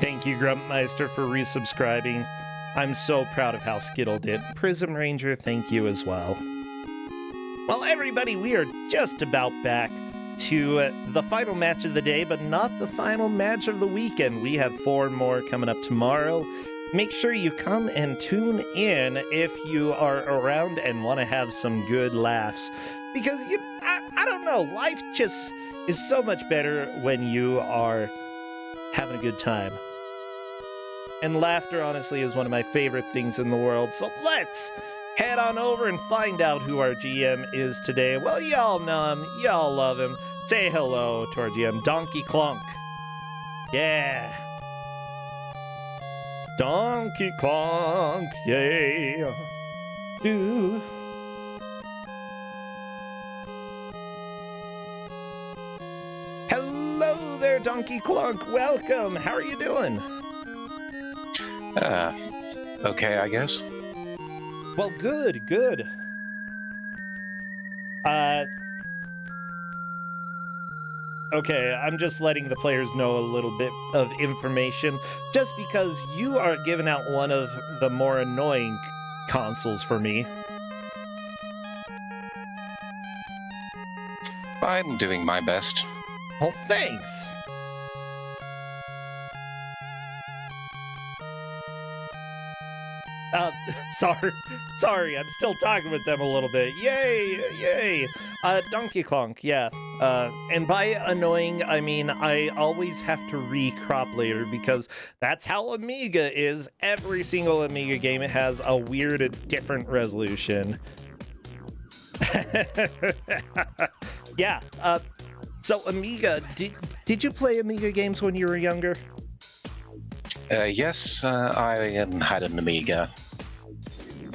Thank you, Grumpmeister, for resubscribing. I'm so proud of how Skittle did. Prism Ranger, thank you as well. Well, everybody, we are just about back to the final match of the day, but not the final match of the weekend. We have 4 more coming up tomorrow. Make sure you come and tune in if you are around and want to have some good laughs. Because, I don't know, life just is so much better when you are having a good time. And laughter, honestly, is one of my favorite things in the world. So let's head on over and find out who our GM is today. Well, y'all know him. Y'all love him. Say hello to our GM, Donkey Clunk. Yeah. Donkey Clunk, yeah. Do. Hello there, Donkey Clunk. Welcome. How are you doing? Okay, I guess. Well, good. Okay, I'm just letting the players know a little bit of information, just because you are giving out one of the more annoying consoles for me. I'm doing my best. Oh, thanks. Sorry, I'm still talking with them a little bit. Yay! Donkey Kong, yeah. And by annoying, I mean I always have to recrop later because that's how Amiga is. Every single Amiga game has a weird, different resolution. Yeah. So Amiga, did you play Amiga games when you were younger? Yes, I had an Amiga.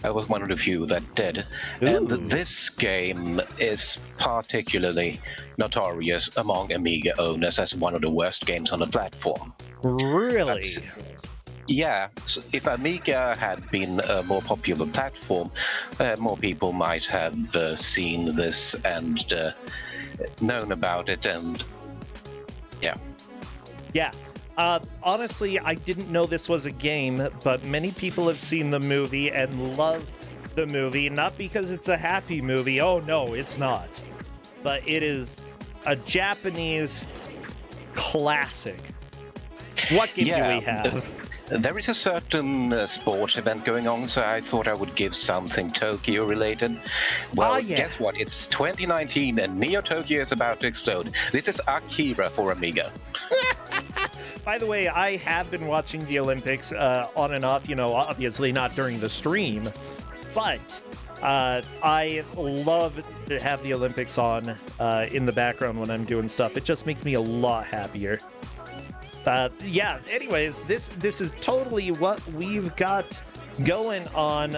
I was one of the few that did. Ooh. And this game is particularly notorious among Amiga owners as one of the worst games on the platform. Really? Yeah, so if Amiga had been a more popular platform, more people might have seen this and known about it, and yeah. Yeah. Honestly, I didn't know this was a game, but many people have seen the movie and loved the movie, not because it's a happy movie. Oh, no, it's not. But it is a Japanese classic. What game do we have? There is a certain sports event going on, so I thought I would give something Tokyo related. Well, yeah. Guess what? It's 2019 and Neo Tokyo is about to explode. This is Akira for Amiga. By the way, I have been watching the Olympics on and off, obviously not during the stream, but I love to have the Olympics on in the background when I'm doing stuff. It just makes me a lot happier. Yeah, anyways, this is totally what we've got going on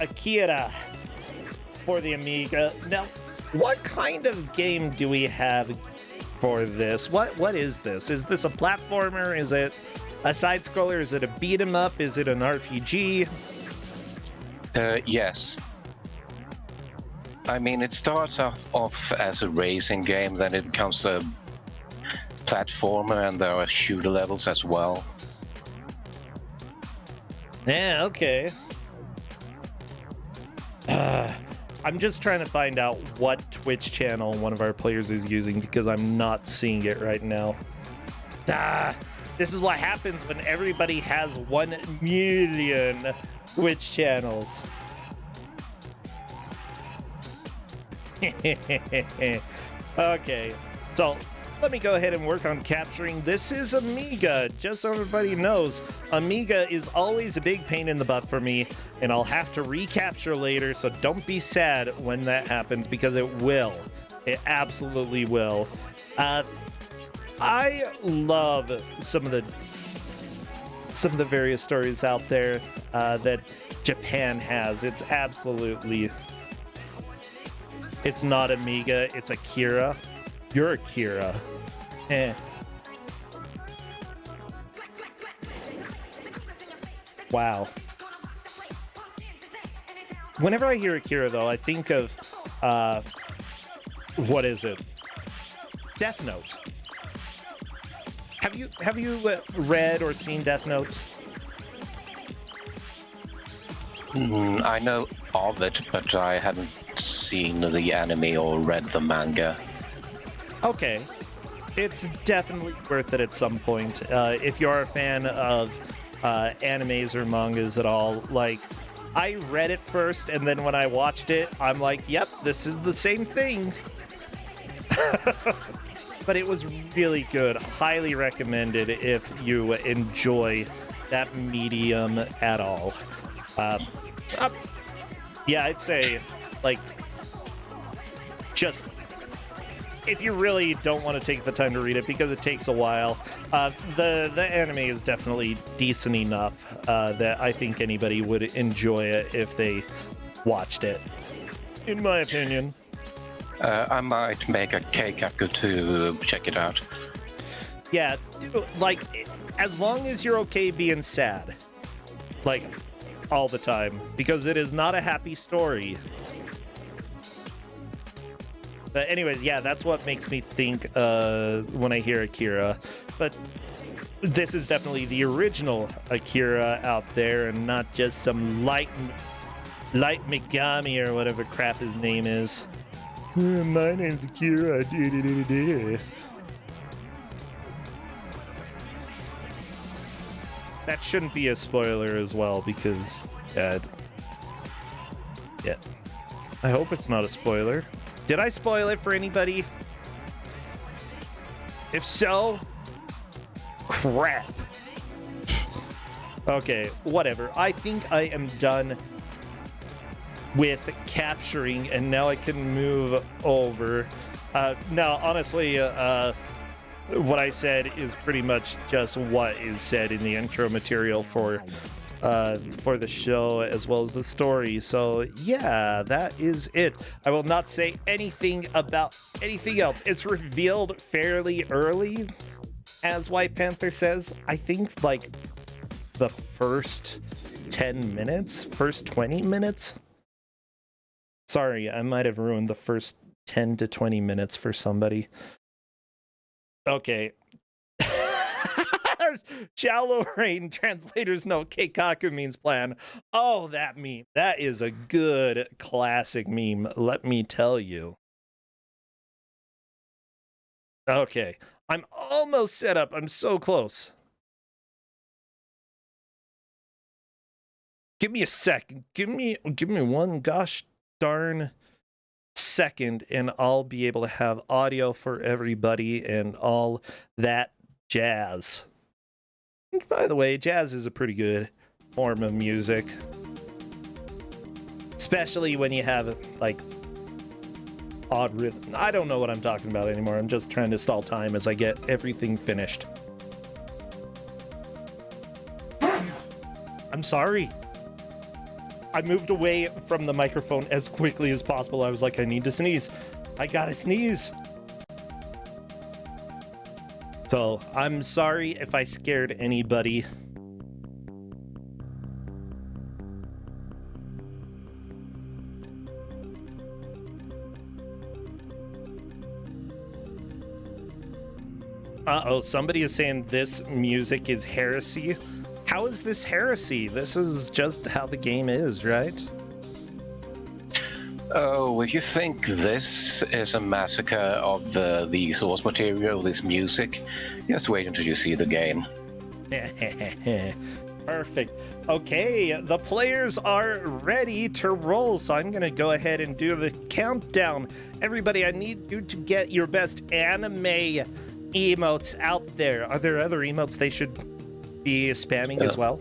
Akira for the Amiga. Now, what kind of game do we have for this? What is this? Is this a platformer? Is it a side-scroller? Is it a beat-em-up? Is it an RPG? Yes. I mean, it starts off as a racing game, then it becomes a platformer, and there are shooter levels as well. Yeah, okay. I'm just trying to find out what Twitch channel one of our players is using because I'm not seeing it right now. This is what happens when everybody has 1 million Twitch channels. Okay, so let me go ahead and work on capturing. This is Amiga, just so everybody knows. Amiga is always a big pain in the butt for me, and I'll have to recapture later, so don't be sad when that happens, because it will. It absolutely will. I love some of the various stories out there that Japan has. It's not Amiga, it's Akira. You're Akira. Wow. Whenever I hear Akira, though, I think of, what is it? Death Note. Have have you read or seen Death Note? I know of it, but I hadn't seen the anime or read the manga. Okay. It's definitely worth it at some point. If you're a fan of animes or mangas at all, like, I read it first, and then when I watched it, I'm like, yep, this is the same thing. But it was really good. Highly recommended if you enjoy that medium at all. Yeah, I'd say, like, just if you really don't want to take the time to read it because it takes a while, the anime is definitely decent enough that I think anybody would enjoy it if they watched it, in my opinion. I might make a cake after to check it out. Yeah, like, as long as you're okay being sad, like, all the time, because it is not a happy story. But anyways, yeah, that's what makes me think when I hear Akira. But this is definitely the original Akira out there, and not just some light Megami or whatever crap his name is. My name's Akira. That shouldn't be a spoiler as well, because yeah, I hope it's not a spoiler. Did I spoil it for anybody? If so, crap. Okay, whatever. I think I am done with capturing, and now I can move over. Now, honestly, what I said is pretty much just what is said in the intro material for the show, as well as the story. So yeah, that is it. I will not say anything about anything else. It's revealed fairly early, as White Panther says. I think like the first 10 minutes, first 20 minutes. Sorry, I might have ruined the first 10 to 20 minutes for somebody. Okay. Shallow rain, translators note, Keikaku means plan. Oh, that meme. That is a good classic meme, let me tell you. Okay. I'm almost set up. I'm so close. Give me a second. Give me one gosh darn second, and I'll be able to have audio for everybody and all that jazz. By the way, jazz is a pretty good form of music, especially when you have like odd rhythm. I don't know what I'm talking about anymore. I'm just trying to stall time as I get everything finished. I'm sorry. I moved away from the microphone as quickly as possible. I was like, I need to sneeze. I gotta sneeze. So, I'm sorry if I scared anybody. Uh-oh, somebody is saying this music is heresy. How is this heresy? This is just how the game is, right? Oh, if you think this is a massacre of the source material, this music, just wait until you see the game. Perfect. Okay, the players are ready to roll, so I'm going to go ahead and do the countdown. Everybody, I need you to get your best anime emotes out there. Are there other emotes they should be spamming as well?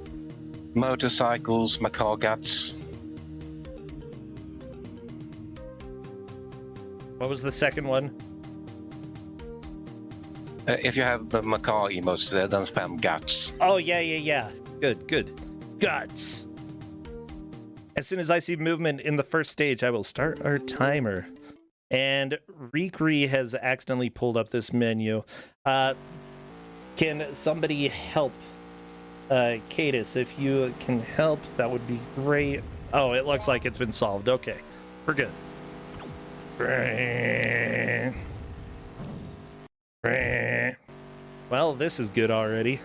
Motorcycles, macaw guts. What was the second one? If you have the macaw emotes there, then spam guts. Oh, yeah. Good. Guts. As soon as I see movement in the first stage, I will start our timer. And Rikri has accidentally pulled up this menu. Can somebody help? Cadis, if you can help, that would be great. Oh, it looks like it's been solved. Okay, we're good. Well, this is good already.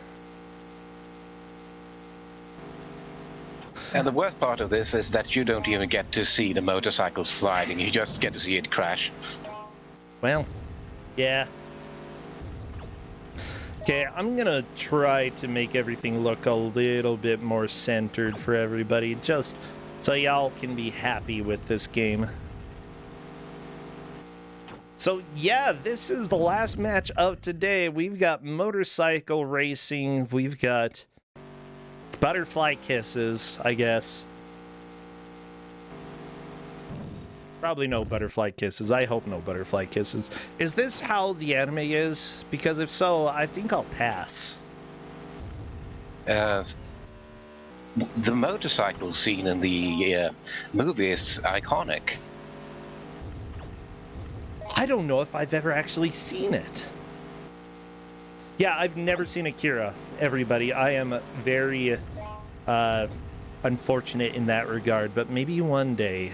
And the worst part of this is that you don't even get to see the motorcycle sliding, you just get to see it crash. Well, yeah. Okay, I'm gonna try to make everything look a little bit more centered for everybody, just so y'all can be happy with this game. So yeah, this is the last match of today. We've got motorcycle racing, we've got butterfly kisses, I guess. Probably no butterfly kisses. I hope no butterfly kisses. Is this how the anime is? Because if so, I think I'll pass. The motorcycle scene in the movie is iconic. I don't know if I've ever actually seen it. Yeah, I've never seen Akira, everybody. I am very unfortunate in that regard, but maybe one day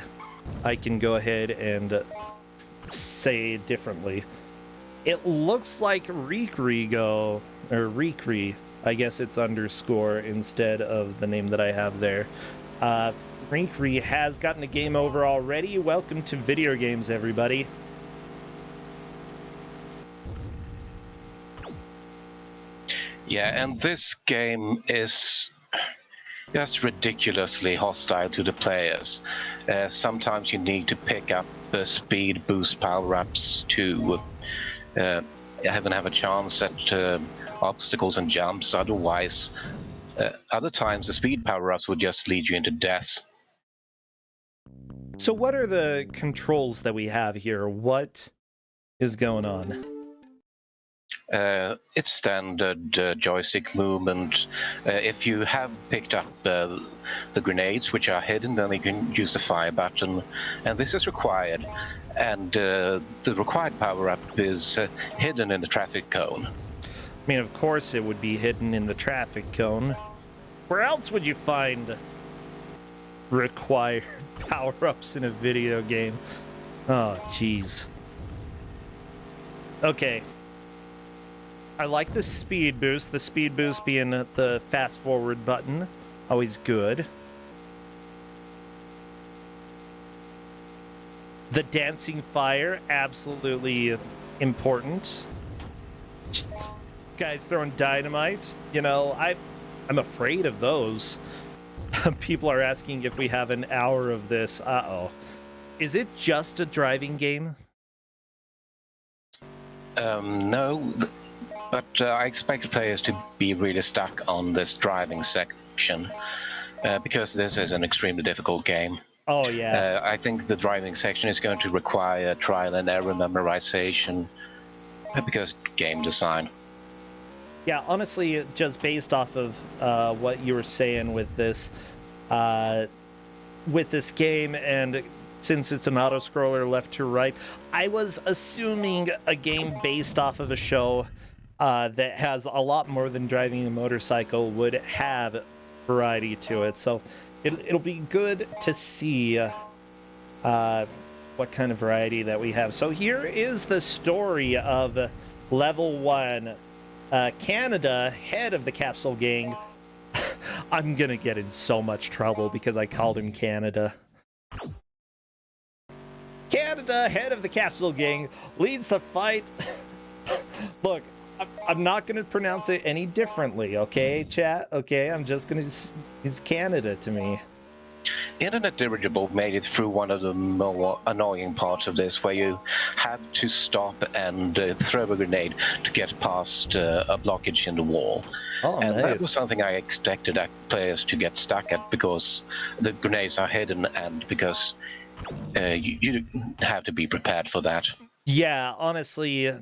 I can go ahead and say it differently. It looks like Rikri, I guess it's underscore instead of the name that I have there. Rikri has gotten a game over already. Welcome to video games, everybody. Yeah, and this game is just ridiculously hostile to the players. Sometimes you need to pick up speed boost power-ups to even have a chance at obstacles and jumps. Otherwise, other times the speed power-ups would just lead you into death. So what are the controls that we have here? What is going on? It's standard joystick movement. If you have picked up the grenades, which are hidden, then you can use the fire button, and this is required. And the required power-up is hidden in the traffic cone. I mean, of course it would be hidden in the traffic cone. Where else would you find required power-ups in a video game? Oh, jeez. Okay. I like the speed boost being the fast forward button. Always good. The dancing fire, absolutely important. Guys throwing dynamite, you know, I'm afraid of those. People are asking if we have an hour of this. Uh-oh. Is it just a driving game? No. But I expect players to be really stuck on this driving section because this is an extremely difficult game. Oh, yeah. I think the driving section is going to require trial and error memorization because game design. Yeah, honestly, just based off of what you were saying with this game, and since it's an auto-scroller left to right, I was assuming a game based off of a show that has a lot more than driving a motorcycle would have variety to it. So it'll be good to see what kind of variety that we have. So here is the story of level 1. Canada, head of the Capsule Gang. I'm gonna get in so much trouble because I called him Canada. Canada, head of the Capsule Gang, leads the fight. Look, I'm not going to pronounce it any differently, okay, chat? Okay, I'm just going to... He's Canada to me. Internet Dirigible made it through one of the more annoying parts of this, where you had to stop and throw a grenade to get past a blockage in the wall. Oh, and nice. That was something I expected players to get stuck at, because the grenades are hidden and because you have to be prepared for that. Yeah, honestly,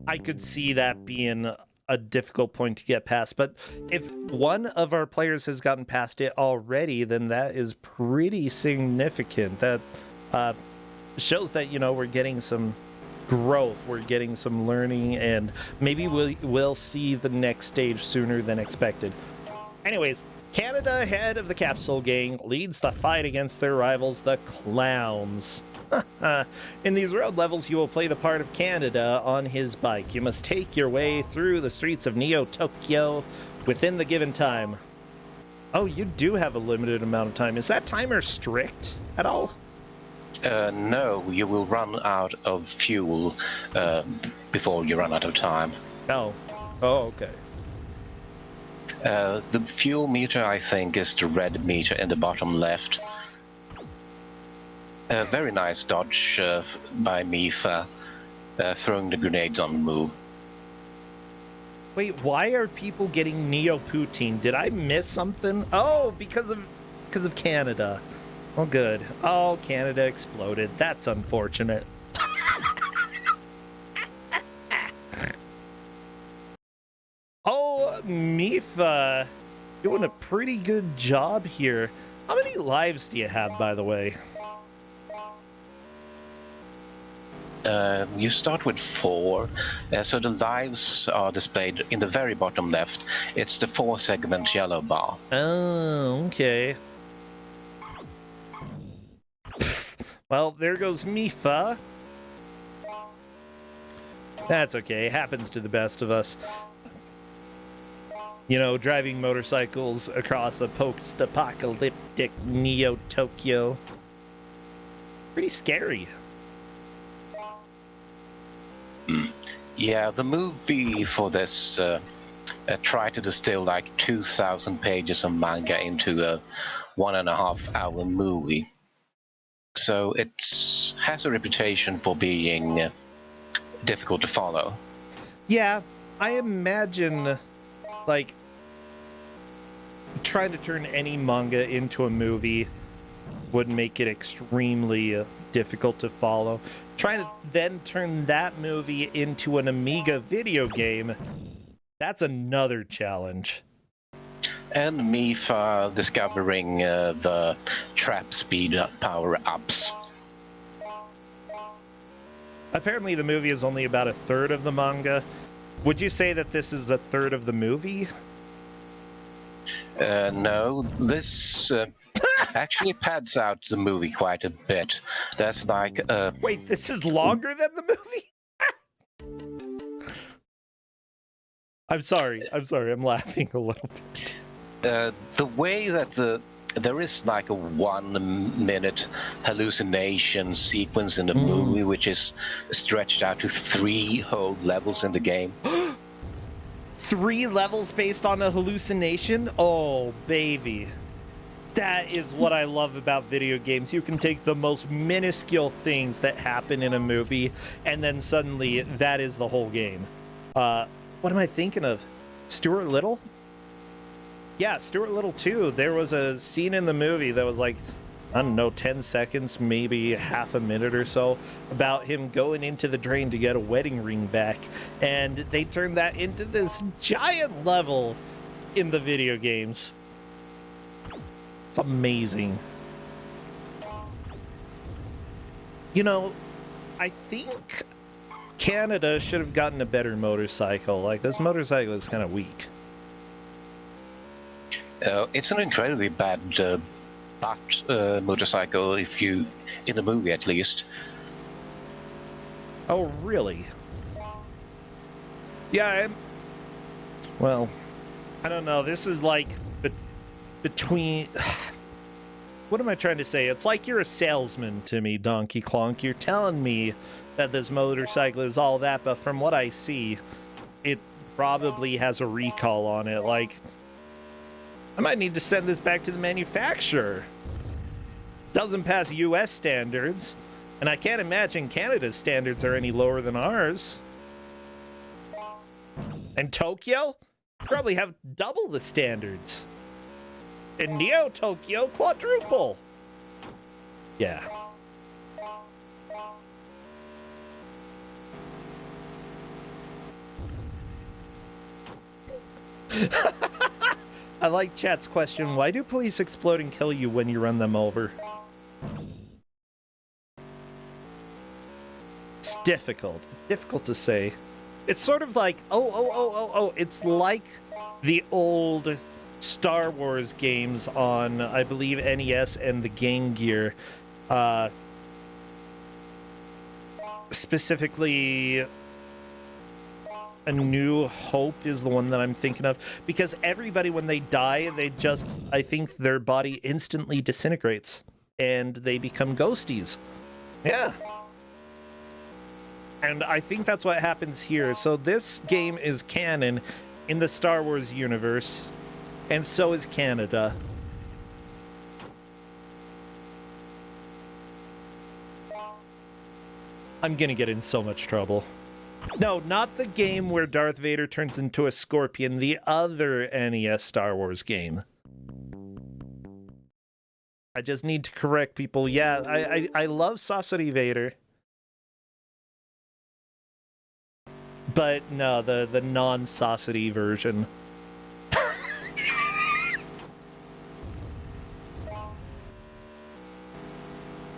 I could see that being a difficult point to get past, but if one of our players has gotten past it already, then that is pretty significant. That shows that, you know, we're getting some growth, we're getting some learning, and maybe we'll see the next stage sooner than expected. Anyways, Canada, head of the Capsule Gang, leads the fight against their rivals, the Clowns. In these road levels, you will play the part of Canada on his bike. You must take your way through the streets of Neo-Tokyo within the given time. Oh, you do have a limited amount of time. Is that timer strict at all? No, you will run out of fuel before you run out of time. Oh. Oh, okay. The fuel meter, I think, is the red meter in the bottom left. Very nice dodge by Mifa, throwing the grenades on the move. Wait, why are people getting Neo-Poutine? Did I miss something? Oh, because of Canada. Oh, good. Oh, Canada exploded. That's unfortunate. Oh, Mifa, doing a pretty good job here. How many lives do you have, by the way? You start with 4, so the lives are displayed in the very bottom left. It's the 4-segment yellow bar. Oh, okay. Well, there goes Mifa. That's okay. Happens to the best of us. You know, driving motorcycles across a post-apocalyptic Neo-Tokyo. Pretty scary. Yeah, the movie for this tried to distill like 2,000 pages of manga into a 1.5-hour movie. So it has a reputation for being difficult to follow. Yeah, I imagine, like, trying to turn any manga into a movie would make it extremely difficult to follow. Trying to then turn that movie into an Amiga video game, that's another challenge. And Mifa discovering the trap speed power-ups. Apparently the movie is only about a third of the manga. Would you say that this is a third of the movie? No, this actually pads out the movie quite a bit. That's like... Wait, this is longer than the movie? I'm sorry, I'm laughing a little bit. The way that there is like a 1-minute hallucination sequence in the movie, which is stretched out to 3 whole levels in the game. 3 levels based on a hallucination? Oh, baby. That is what I love about video games. You can take the most minuscule things that happen in a movie, and then suddenly that is the whole game. What am I thinking of? Stuart Little? Yeah, Stuart Little 2. There was a scene in the movie that was like, I don't know, 10 seconds, maybe half a minute or so, about him going into the drain to get a wedding ring back. And they turned that into this giant level in the video games. It's amazing. You know, I think Canada should have gotten a better motorcycle. Like, this motorcycle is kind of weak. It's an incredibly bad motorcycle, if you, in the movie at least. Oh, really? Yeah, well, I don't know. This is like between... What am I trying to say? It's like you're a salesman to me, Donkey Klonk. You're telling me that this motorcycle is all that, but from what I see, it probably has a recall on it. Like, I might need to send this back to the manufacturer. Doesn't pass US standards, and I can't imagine Canada's standards are any lower than ours. And Tokyo probably have double the standards. And Neo-Tokyo quadruple. Yeah. I like chat's question. Why do police explode and kill you when you run them over? It's difficult. Difficult to say. It's sort of like, it's like the old Star Wars games on, I believe, NES and the Game Gear. specifically A New Hope is the one that I'm thinking of, because everybody, when they die, I think their body instantly disintegrates and they become ghosties. Yeah. And I think that's what happens here. So this game is canon in the Star Wars universe, and so is Canada. I'm gonna get in so much trouble. No, not the game where Darth Vader turns into a scorpion, the other NES Star Wars game. I just need to correct people. Yeah, I love Saucity Vader. But no, the non-Saucity version.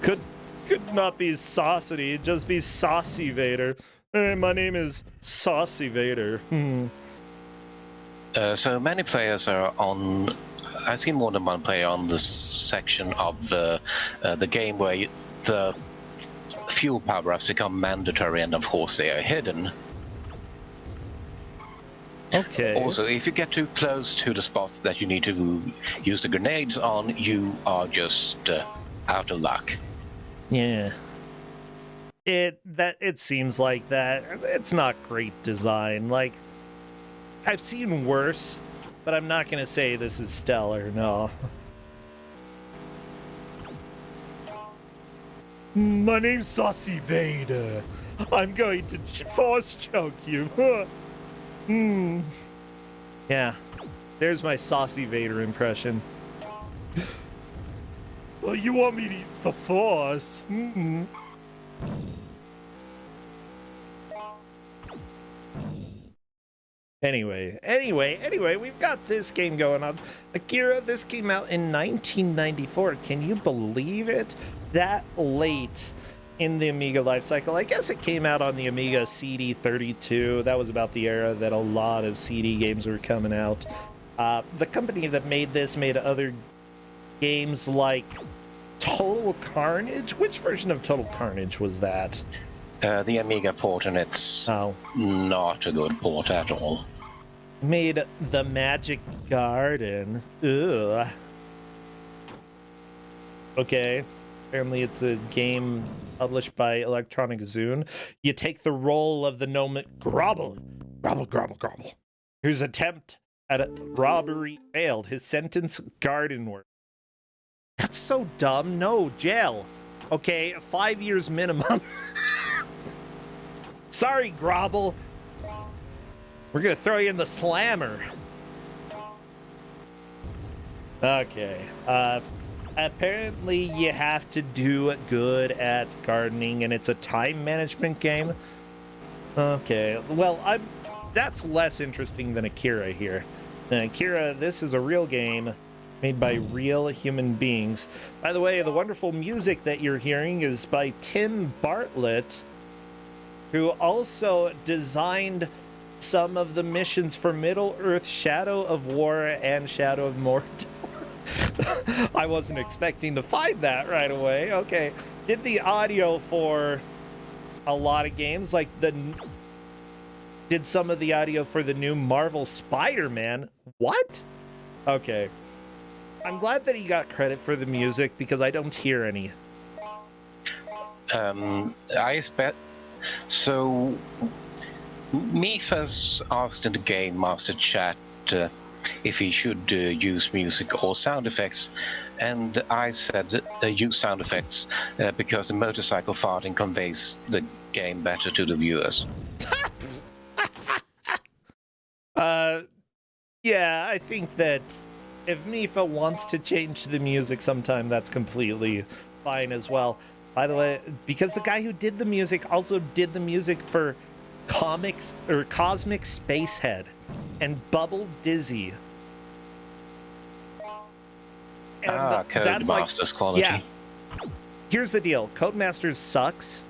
Could not be Saucity, it'd just be Saucy Vader. Hey, my name is Saucy Vader. So many players are on. I've seen more than one player on this section of the game where the fuel power-ups become mandatory, and of course they are hidden. Okay. Also, if you get too close to the spots that you need to use the grenades on, you are just out of luck. Yeah. It seems like that. It's not great design. Like, I've seen worse, but I'm not gonna say this is stellar, no. My name's Saucy Vader. I'm going to force choke you. Yeah. There's my Saucy Vader impression. Well, you want me to use the Force? Anyway, we've got this game going on. Akira, this came out in 1994. Can you believe it? That late in the Amiga life cycle. I guess it came out on the Amiga CD32. That was about the era that a lot of CD games were coming out. The company that made this made other games like Total Carnage. Which version of Total Carnage was that? The Amiga port, and it's not a good port at all. Made The Magic Garden. Ugh. Okay. Apparently it's a game published by Electronic Zune. You take the role of the gnome Grobble, whose attempt at a robbery failed. His sentence, garden work. That's so dumb. No, jail. Okay, 5 years minimum. Sorry, Grobble. We're gonna throw you in the slammer. Okay. Apparently you have to do good at gardening, and it's a time management game. Okay. Well, that's less interesting than Akira here. Akira, this is a real game made by real human beings. By the way, the wonderful music that you're hearing is by Tim Bartlett, who also designed some of the missions for Middle-earth, Shadow of War, and Shadow of Mordor. I wasn't expecting to find that right away. Okay. Did the audio for a lot of games, like did some of the audio for the new Marvel Spider-Man. What? Okay. I'm glad that he got credit for the music, because I don't hear any. I expect... So, Mifa's asked in the Game Master chat if he should use music or sound effects, and I said use sound effects because the motorcycle farting conveys the game better to the viewers. Yeah, I think that if Mifa wants to change the music sometime, that's completely fine as well. By the way, because the guy who did the music also did the music for Comics or Cosmic Spacehead and Bubble Dizzy. And Codemasters quality. Yeah. Here's the deal. Codemasters sucks,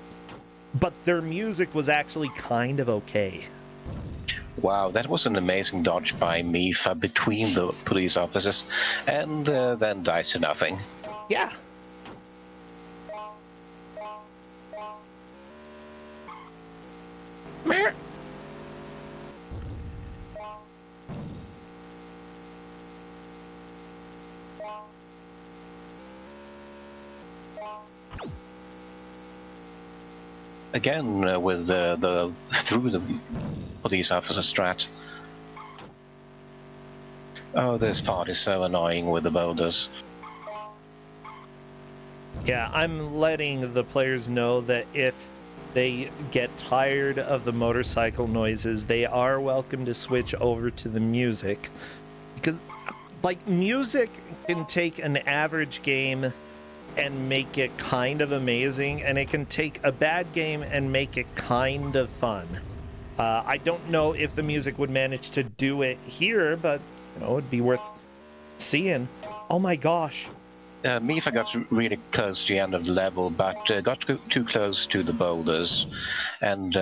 but their music was actually kind of okay. Wow, that was an amazing dodge by Mifa between the police officers, and then dies to nothing. Yeah. Again, with the through the police officer strat. Oh, this part is so annoying with the boulders. Yeah, I'm letting the players know that if they get tired of the motorcycle noises, they are welcome to switch over to the music. Because, like, music can take an average game and make it kind of amazing, and it can take a bad game and make it kind of fun. I don't know if the music would manage to do it here, but, you know, it'd be worth seeing. Oh my gosh. Mifa got really close to the end of the level, but got too close to the boulders, and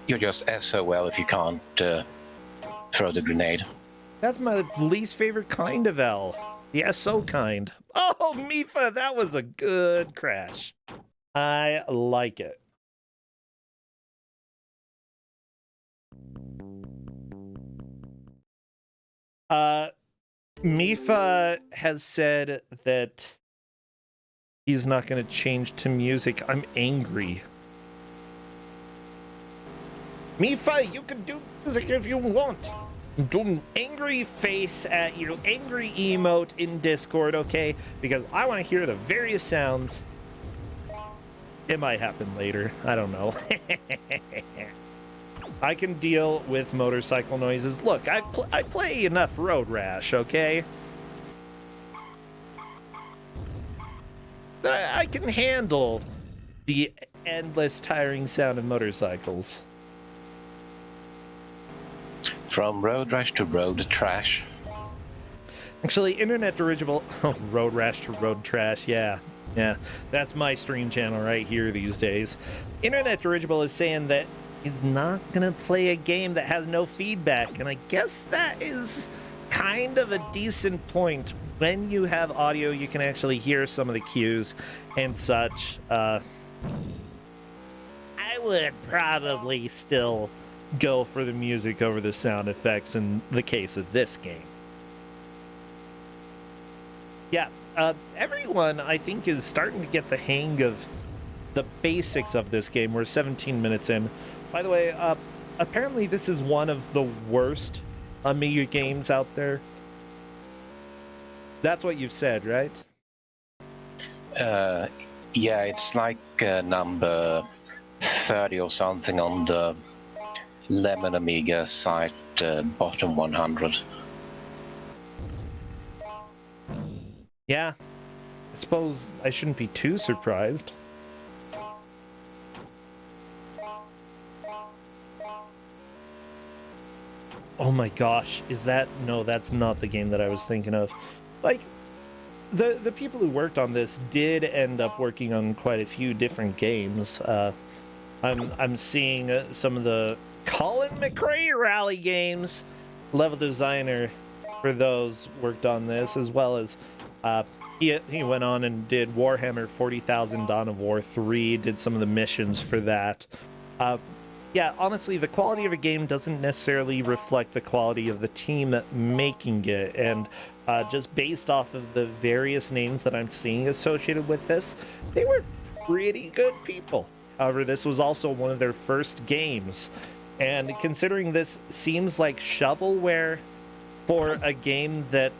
you're just SOL if you can't throw the grenade. That's my least favorite kind of L. The SO kind. Oh, Mifa, that was a good crash. I like it. Mifa has said that he's not going to change to music. I'm angry. Mifa, you can do music if you want. Do an angry face at you, angry emote in Discord, okay? Because I want to hear the various sounds. It might happen later. I don't know. I can deal with motorcycle noises. Look, I play enough Road Rash, okay? I can handle the endless, tiring sound of motorcycles. From Road Rash to Road Trash. Actually, Internet Dirigible... Oh, Road Rash to Road Trash, yeah. Yeah, that's my stream channel right here these days. Internet Dirigible is saying that he's not going to play a game that has no feedback, and I guess that is kind of a decent point. When you have audio, you can actually hear some of the cues and such. I would probably still go for the music over the sound effects in the case of this game. Yeah, everyone, I think, is starting to get the hang of the basics of this game. We're 17 minutes in. By the way, apparently this is one of the worst Amiga games out there. That's what you've said, right? Yeah, it's like number 30 or something on the Lemon Amiga site, bottom 100. Yeah, I suppose I shouldn't be too surprised. Oh my gosh, is that... No, that's not the game that I was thinking of. Like, the people who worked on this did end up working on quite a few different games. I'm seeing some of the Colin McRae rally games. Level designer for those worked on this, as well as he went on and did Warhammer 40,000 Dawn of War 3, did some of the missions for that. Yeah, honestly, the quality of a game doesn't necessarily reflect the quality of the team making it, and just based off of the various names that I'm seeing associated with this, they were pretty good people. However, this was also one of their first games, and considering this seems like shovelware for a game that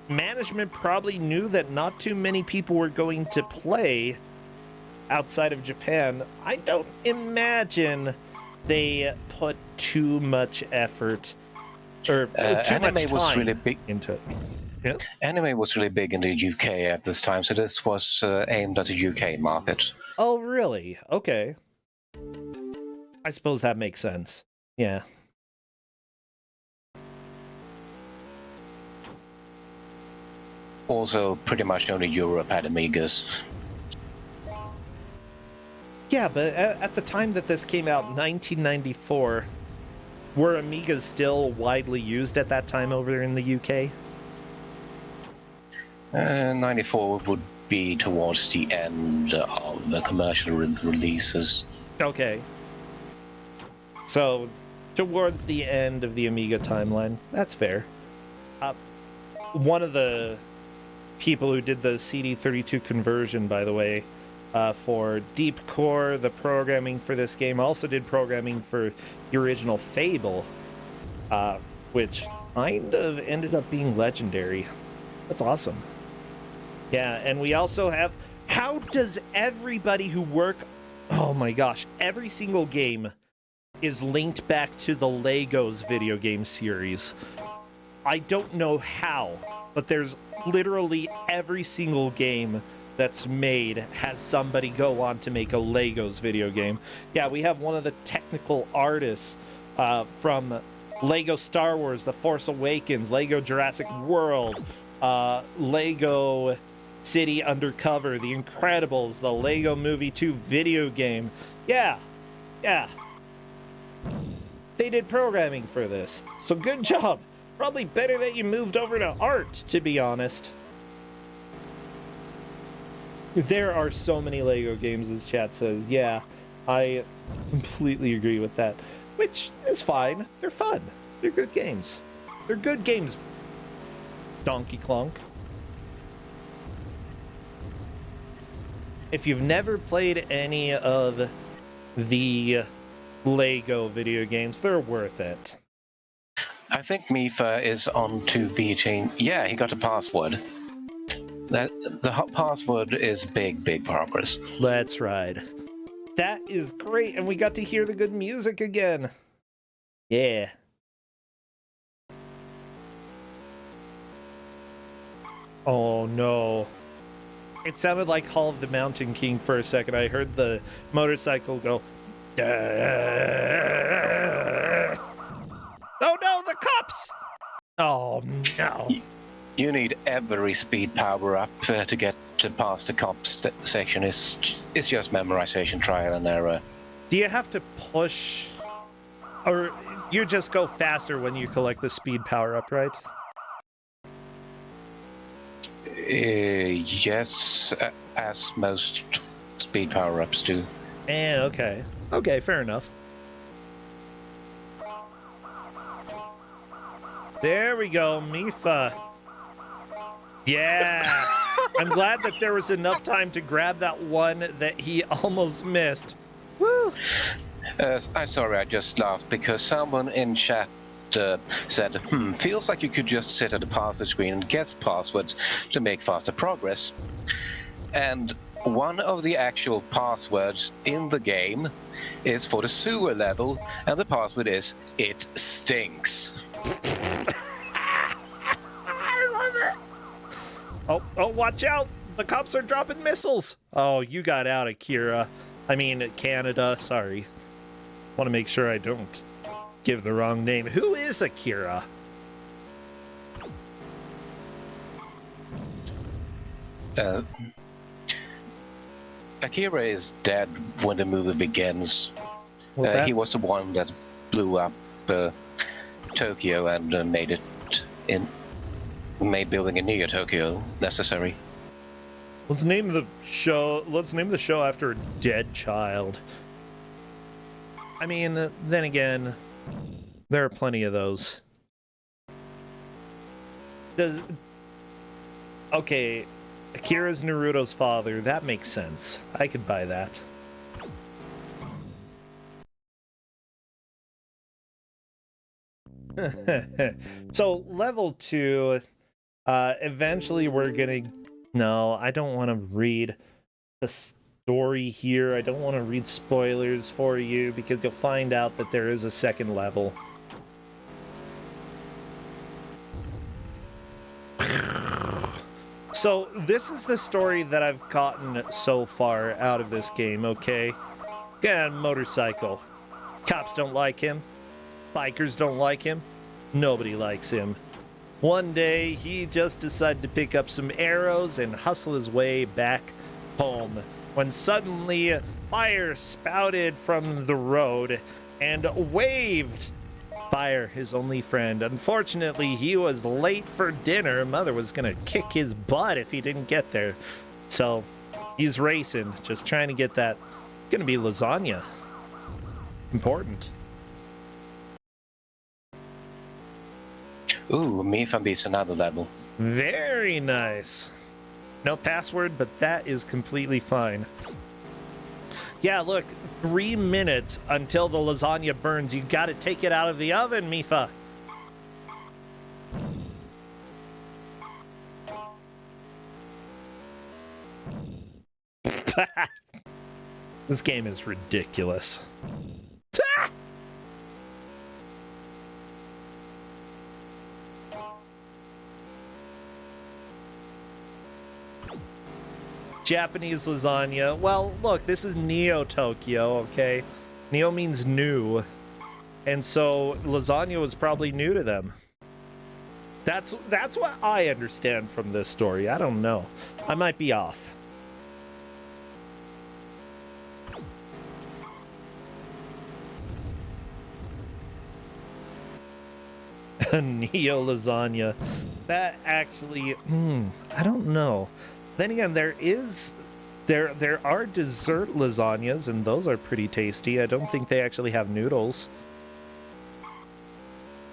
management probably knew that not too many people were going to play outside of Japan, I don't imagine they put too much effort or too much time really big into it. Yeah. Anime was really big in the UK at this time, so this was aimed at the UK market. Oh, really? Okay. I suppose that makes sense. Yeah. Also, pretty much only Europe had Amigas. Yeah, but at the time that this came out, 1994, were Amigas still widely used at that time over there in the UK? 94 would be towards the end of the commercial releases. Okay. So, towards the end of the Amiga timeline, that's fair. One of the people who did the CD32 conversion, by the way, for Deep Core, the programming for this game, also did programming for the original Fable, which kind of ended up being legendary. That's awesome. Yeah, and we also have... How does everybody who work... Oh my gosh, every single game is linked back to the Legos video game series. I don't know how, but there's literally every single game that's made has somebody go on to make a Legos video game. Yeah, we have one of the technical artists from Lego Star Wars, The Force Awakens, Lego Jurassic World, Lego City Undercover, The Incredibles, the Lego Movie 2 video game. Yeah. They did programming for this, so good job. Probably better that you moved over to art, to be honest. There are so many Lego games, as chat says. Yeah, I completely agree with that. Which is fine. They're fun. They're good games. They're good games, Donkey Clonk. If you've never played any of the Lego video games, they're worth it. I think Mifa is on to beating... Yeah, he got a password. The password is big progress. That's right. That is great, and we got to hear the good music again. Yeah. Oh no. It sounded like Hall of the Mountain King for a second. I heard the motorcycle go... Duh. Oh no, the cops! Oh no. You need every speed power up to get past the cops section. It's just memorization, trial and error. Do you have to push, or you just go faster when you collect the speed power up, right? Yes, as most speed power ups do. Okay. Okay, fair enough. There we go, Mifa. Yeah. I'm glad that there was enough time to grab that one that he almost missed. Woo! I'm sorry, I just laughed because someone in chat said, feels like you could just sit at the password screen and guess passwords to make faster progress. And one of the actual passwords in the game is for the sewer level, and the password is, "It stinks." I love it. Oh, watch out! The cops are dropping missiles. Oh, you got out, Akira. I mean, Canada. Sorry. Want to make sure I don't give the wrong name. Who is Akira? Akira is dead when the movie begins. Well, he was the one that blew up Tokyo and made building a new Tokyo necessary. Let's name the show after a dead child. I mean, then again, there are plenty of those. Okay, Akira's Naruto's father. That makes sense. I could buy that. So, level 2, eventually we're gonna... No, I don't want to read the story here. I don't want to read spoilers for you, because you'll find out that there is a second level. So, this is the story that I've gotten so far out of this game, okay? Got a motorcycle. Cops don't like him. Bikers don't like him. Nobody likes him. One day, he just decided to pick up some arrows and hustle his way back home, when suddenly fire spouted from the road and waved. Fire, his only friend. Unfortunately, he was late for dinner. Mother was gonna kick his butt if he didn't get there. So, he's racing, just trying to get that. Gonna be lasagna. Important. Ooh, Mifa beats another level. Very nice. No password, but that is completely fine. Yeah, look, 3 minutes until the lasagna burns. You got to take it out of the oven, Mifa. This game is ridiculous. Japanese lasagna. Well, look, this is Neo Tokyo, okay? Neo means new. And so lasagna was probably new to them. That's what I understand from this story. I don't know. I might be off. Neo lasagna. That actually, I don't know. Then again, there are dessert lasagnas, and those are pretty tasty. I don't think they actually have noodles,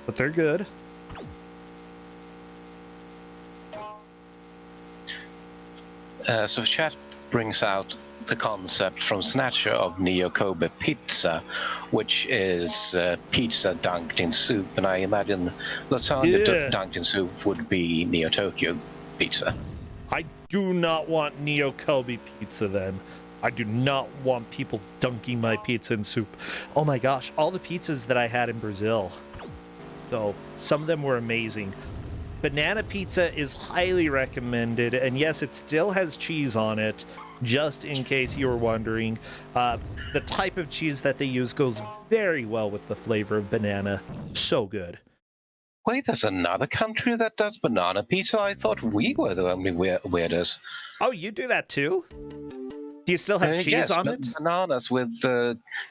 but they're good. So chat brings out the concept from Snatcher of Neo Kobe pizza, which is pizza dunked in soup, and I imagine lasagna dunked in soup would be Neo Tokyo pizza. I do not want Neo Kobe pizza then. I do not want people dunking my pizza in soup. Oh my gosh, all the pizzas that I had in Brazil. So, some of them were amazing. Banana pizza is highly recommended, and yes, it still has cheese on it, just in case you were wondering. The type of cheese that they use goes very well with the flavor of banana. So good. Wait, there's another country that does banana pizza? I thought we were the only weirdos. Oh, you do that too? Do you still have cheese yes, on it? Bananas with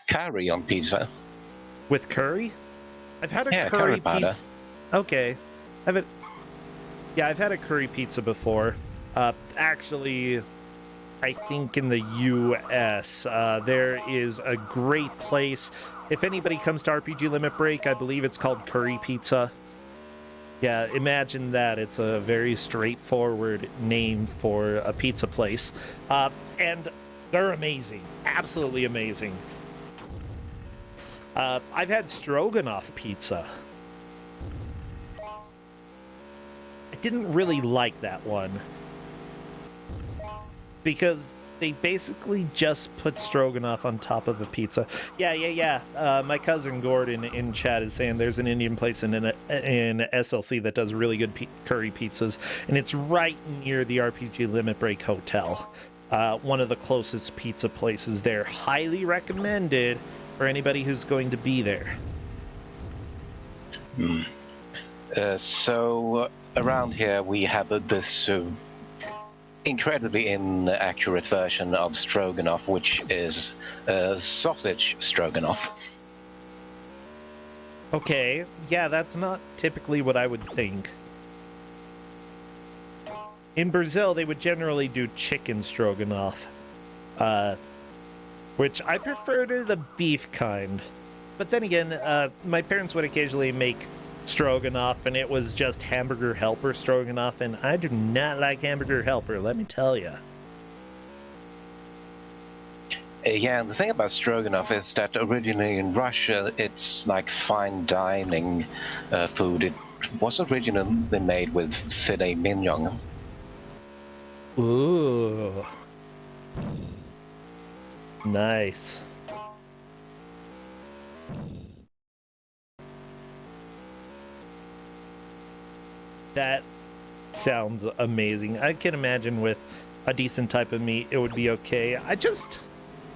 curry on pizza. With curry? I've had a curry pizza. Okay. I've had a curry pizza before. Actually, I think in the US, there is a great place. If anybody comes to RPG Limit Break, I believe it's called Curry Pizza. Yeah, imagine that. It's a very straightforward name for a pizza place. And they're amazing. Absolutely amazing. I've had stroganoff pizza. I didn't really like that one. Because they basically just put stroganoff on top of a pizza. Yeah. My cousin Gordon in chat is saying there's an Indian place in SLC that does really good curry pizzas, and it's right near the RPG Limit Break Hotel. One of the closest pizza places there. Highly recommended for anybody who's going to be there. So around here we have this incredibly inaccurate version of stroganoff, which is sausage stroganoff. Okay, yeah, that's not typically what I would think. In Brazil, they would generally do chicken stroganoff, which I prefer to the beef kind. But then again, my parents would occasionally make stroganoff, and it was just hamburger helper stroganoff, and I do not like hamburger helper, let me tell you. Yeah, and the thing about stroganoff is that originally in Russia, it's like fine dining food. It was originally made with filet mignon. Ooh. Nice. That sounds amazing. I can imagine with a decent type of meat, it would be okay. I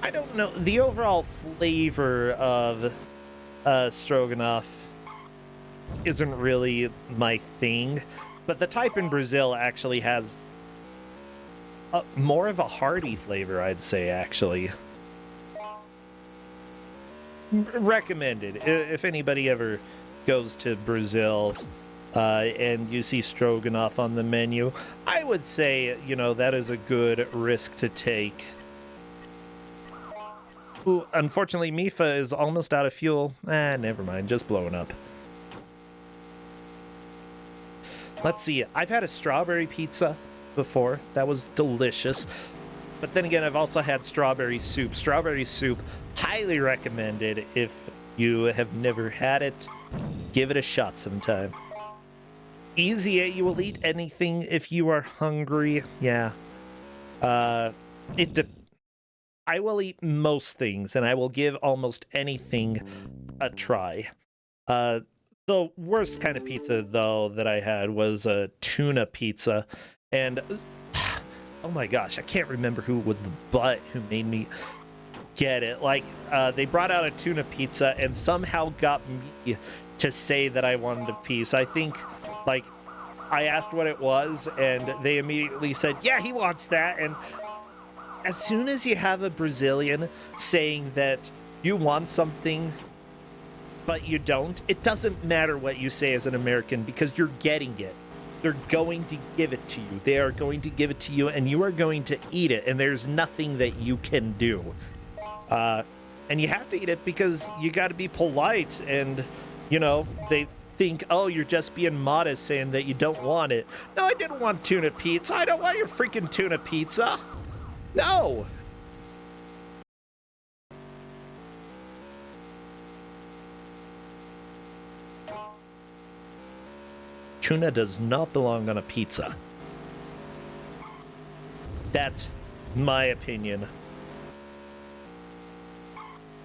don't know. The overall flavor of stroganoff isn't really my thing, but the type in Brazil actually has more of a hearty flavor, I'd say, actually. Recommended. If anybody ever goes to Brazil and you see stroganoff on the menu, I would say, that is a good risk to take. Ooh, unfortunately, Mifa is almost out of fuel. Never mind, just blowing up. let's see. I've had a strawberry pizza before. That was delicious. But then again, I've also had strawberry soup. Strawberry soup, highly recommended. If you have never had it, give it a shot sometime. Easy, you will eat anything if you are hungry. Yeah. I will eat most things, and I will give almost anything a try. The worst kind of pizza, though, that I had was a tuna pizza. And, oh my gosh, I can't remember who was the butt who made me get it. Like, they brought out a tuna pizza and somehow got me to say that I wanted a piece. I think, like, I asked what it was, and they immediately said, yeah, he wants that. And as soon as you have a Brazilian saying that you want something but you don't, it doesn't matter what you say as an American because you're getting it. They're going to give it to you. They are going to give it to you, and you are going to eat it, and there's nothing that you can do. And you have to eat it because you got to be polite, and, you know, they think, oh, you're just being modest saying that you don't want it. No, I didn't want tuna pizza. I don't want your freaking tuna pizza. No. Tuna does not belong on a pizza. That's my opinion.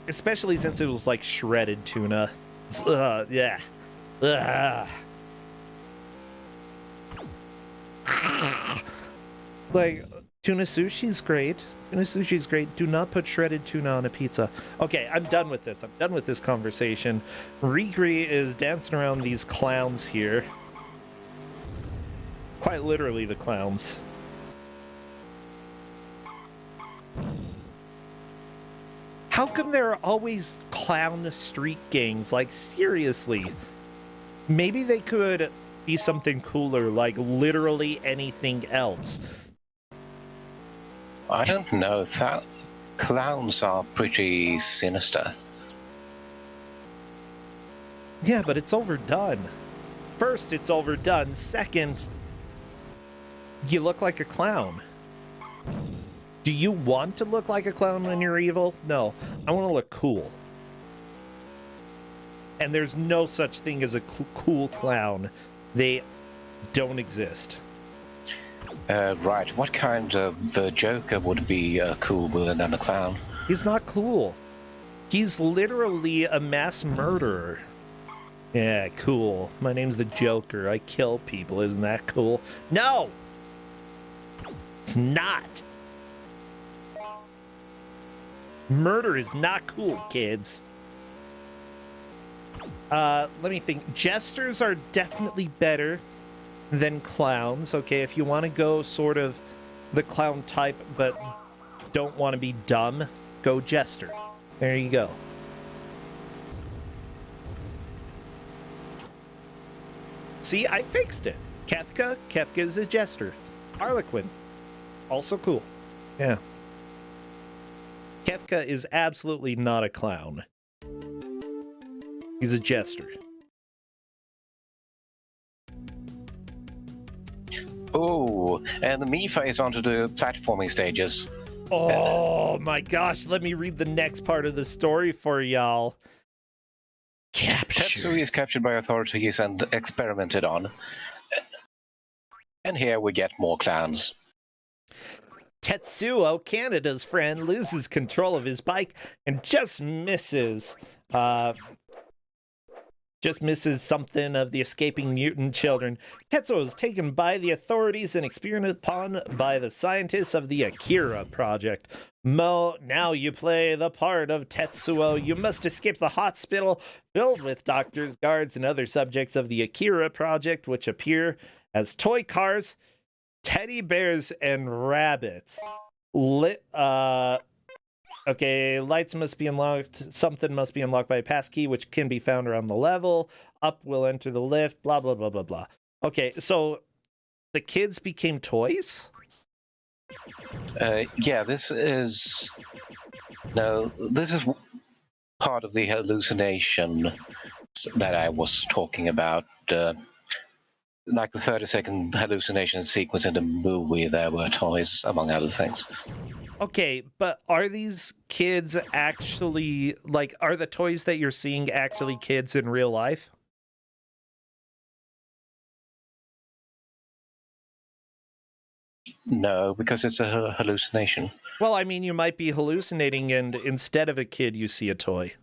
Especially since it was like shredded tuna. Yeah. Like, tuna sushi's great. Tuna sushi's great. Do not put shredded tuna on a pizza. Okay, I'm done with this. I'm done with this conversation. Rikri is dancing around these clowns here. Quite literally the clowns. How come there are always clown street gangs? Like, seriously. Maybe they could be something cooler, like literally anything else. I don't know. Clowns are pretty sinister. Yeah, but it's overdone. First, it's overdone. Second, you look like a clown. Do you want to look like a clown when you're evil? No, I want to look cool. And there's no such thing as a cool clown. They don't exist. Right. What kind of Joker would be cool than a clown? He's not cool. He's literally a mass murderer. Yeah, cool. My name's the Joker. I kill people. Isn't that cool? No! It's not. Murder is not cool, kids. Let me think. Jesters are definitely better than clowns. Okay, if you want to go sort of the clown type, but don't want to be dumb, go jester. There you go. See, I fixed it. Kefka is a jester. Harlequin, also cool. Yeah. Kefka is absolutely not a clown. He's a jester. Oh, and the Mifa is onto the platforming stages. Oh my gosh, let me read the next part of the story for y'all. Tetsuo is captured by authorities and experimented on. And here we get more clowns. Tetsuo, Canada's friend, loses control of his bike and just misses something of the escaping mutant children. Tetsuo is taken by the authorities and experimented upon by the scientists of the Akira project. Now you play the part of Tetsuo. You must escape the hospital filled with doctors, guards, and other subjects of the Akira project, which appear as toy cars, teddy bears, and rabbits. Okay, lights must be unlocked. Something must be unlocked by a passkey, which can be found around the level. Up will enter the lift, blah, blah, blah, blah, blah. Okay, so the kids became toys? Yeah, this is part of the hallucination that I was talking about. like the 30-second hallucination sequence in the movie, there were toys, among other things. Okay, but are these kids actually, like, are the toys that you're seeing actually kids in real life? No, because it's a hallucination. Well, I mean, you might be hallucinating and instead of a kid, you see a toy.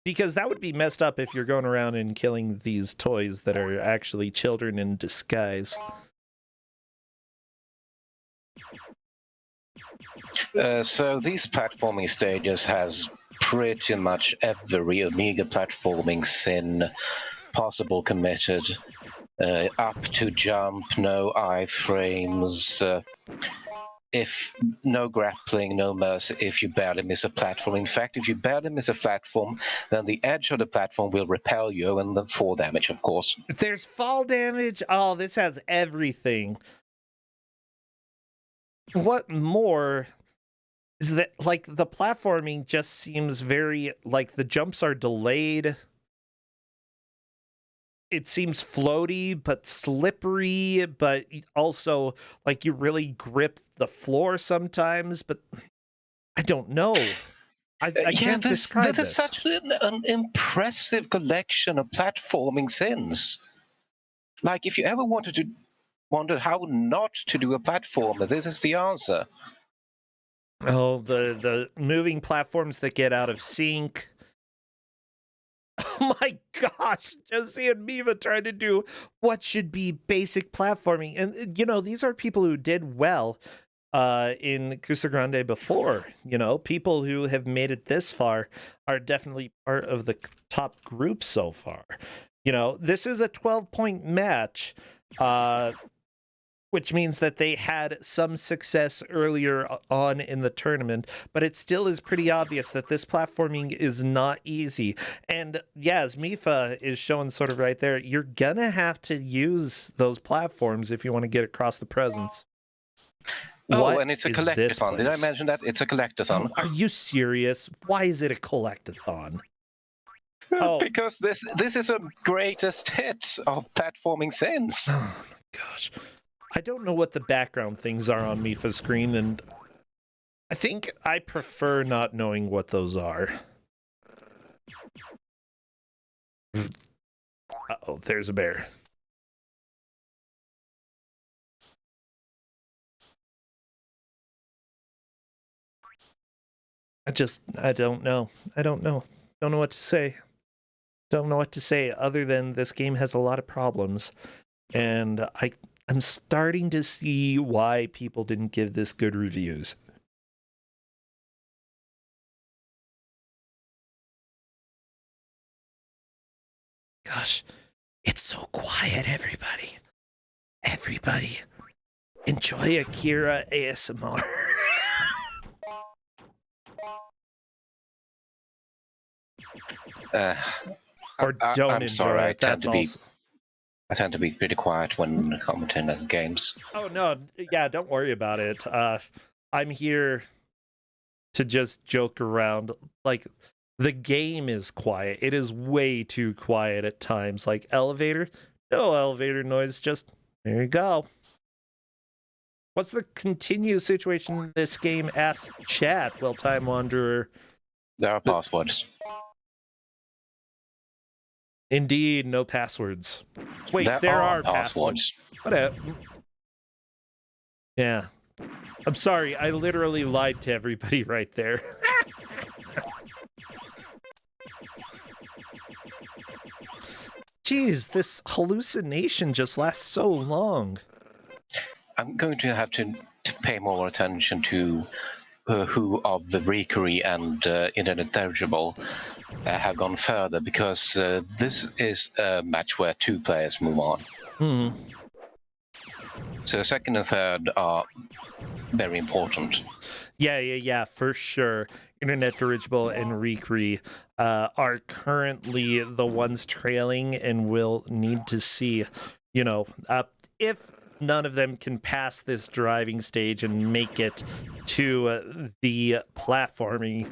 Because that would be messed up if you're going around and killing these toys that are actually children in disguise. So these platforming stages has pretty much every Amiga platforming sin possible committed. Up to jump, no iframes, if no grappling, no mercy if you barely miss a platform. In fact, if you barely miss a platform, then the edge of the platform will repel you and then fall damage, of course. There's fall damage? Oh, this has everything. What more is that, like, the platforming just seems very, like, the jumps are delayed. It seems floaty, but slippery, but also, like, you really grip the floor sometimes, but I don't know. I can't describe this. This is such an impressive collection of platforming sins. Like, if you ever wondered how not to do a platformer, this is the answer. Oh, the moving platforms that get out of sync. Oh my gosh, just seeing Miva trying to do what should be basic platforming. And, you know, these are people who did well in Kuso6rande before. You know, people who have made it this far are definitely part of the top group so far. You know, this is a 12-point match, which means that they had some success earlier on in the tournament, but it still is pretty obvious that this platforming is not easy. And yeah, as Mifa is showing sort of right there, you're gonna have to use those platforms if you want to get across the presence. Oh, and it's a collectathon. Did I mention that? It's a collectathon. Oh, are you serious? Why is it a collectathon? Oh, because this is a greatest hit of platforming since. Oh my gosh. I don't know what the background things are on Mifa's screen, and I think I prefer not knowing what those are. Uh-oh, there's a bear. I don't know. Don't know what to say. Don't know what to say other than this game has a lot of problems, and I'm starting to see why people didn't give this good reviews. Gosh, it's so quiet, everybody. Everybody, enjoy Akira ASMR. Or don't I'm enjoy sorry, it. I tend to be pretty quiet when commenting on games. Oh, no. Yeah, don't worry about it. I'm here to just joke around. Like, the game is quiet. It is way too quiet at times. Like, elevator, no elevator noise. Just, there you go. What's the continuous situation in this game? Ask chat, Well Time Wanderer. There are passwords. Indeed, no passwords. Wait, there are passwords. What? Yeah. I'm sorry, I literally lied to everybody right there. Jeez, this hallucination just lasts so long. I'm going to have to pay more attention to who of the Rikuri and Internet Dirigible have gone further, because this is a match where two players move on. Mm-hmm. So second and third are very important. Yeah, for sure. Internet Dirigible and Rikuri are currently the ones trailing, and will need to see, you know, if none of them can pass this driving stage and make it to the platforming,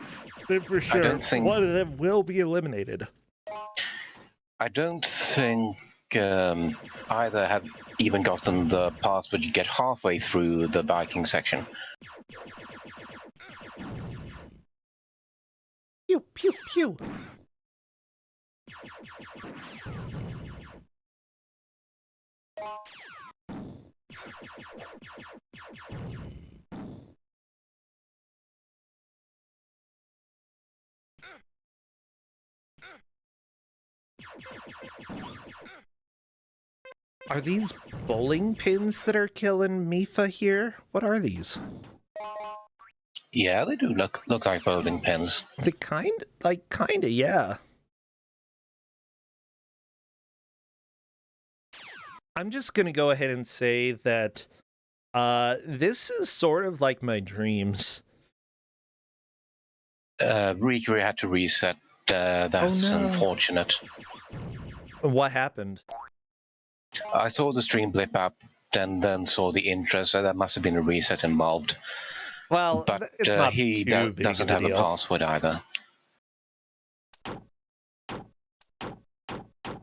then for sure one of them will be eliminated. I don't think either have even gotten the parts where you get halfway through the biking section. Pew, pew, pew. Are these bowling pins that are killing Mifa here? What are these? Yeah, they do look like bowling pins. They kinda, yeah. I'm just gonna go ahead and say that this is sort of like my dreams. Riku had to reset. That's Oh, no. unfortunate. What happened? I saw the stream blip up, and then saw the intro, so that must have been a reset involved. Well, But it's not he too big doesn't of a have deal. a password either.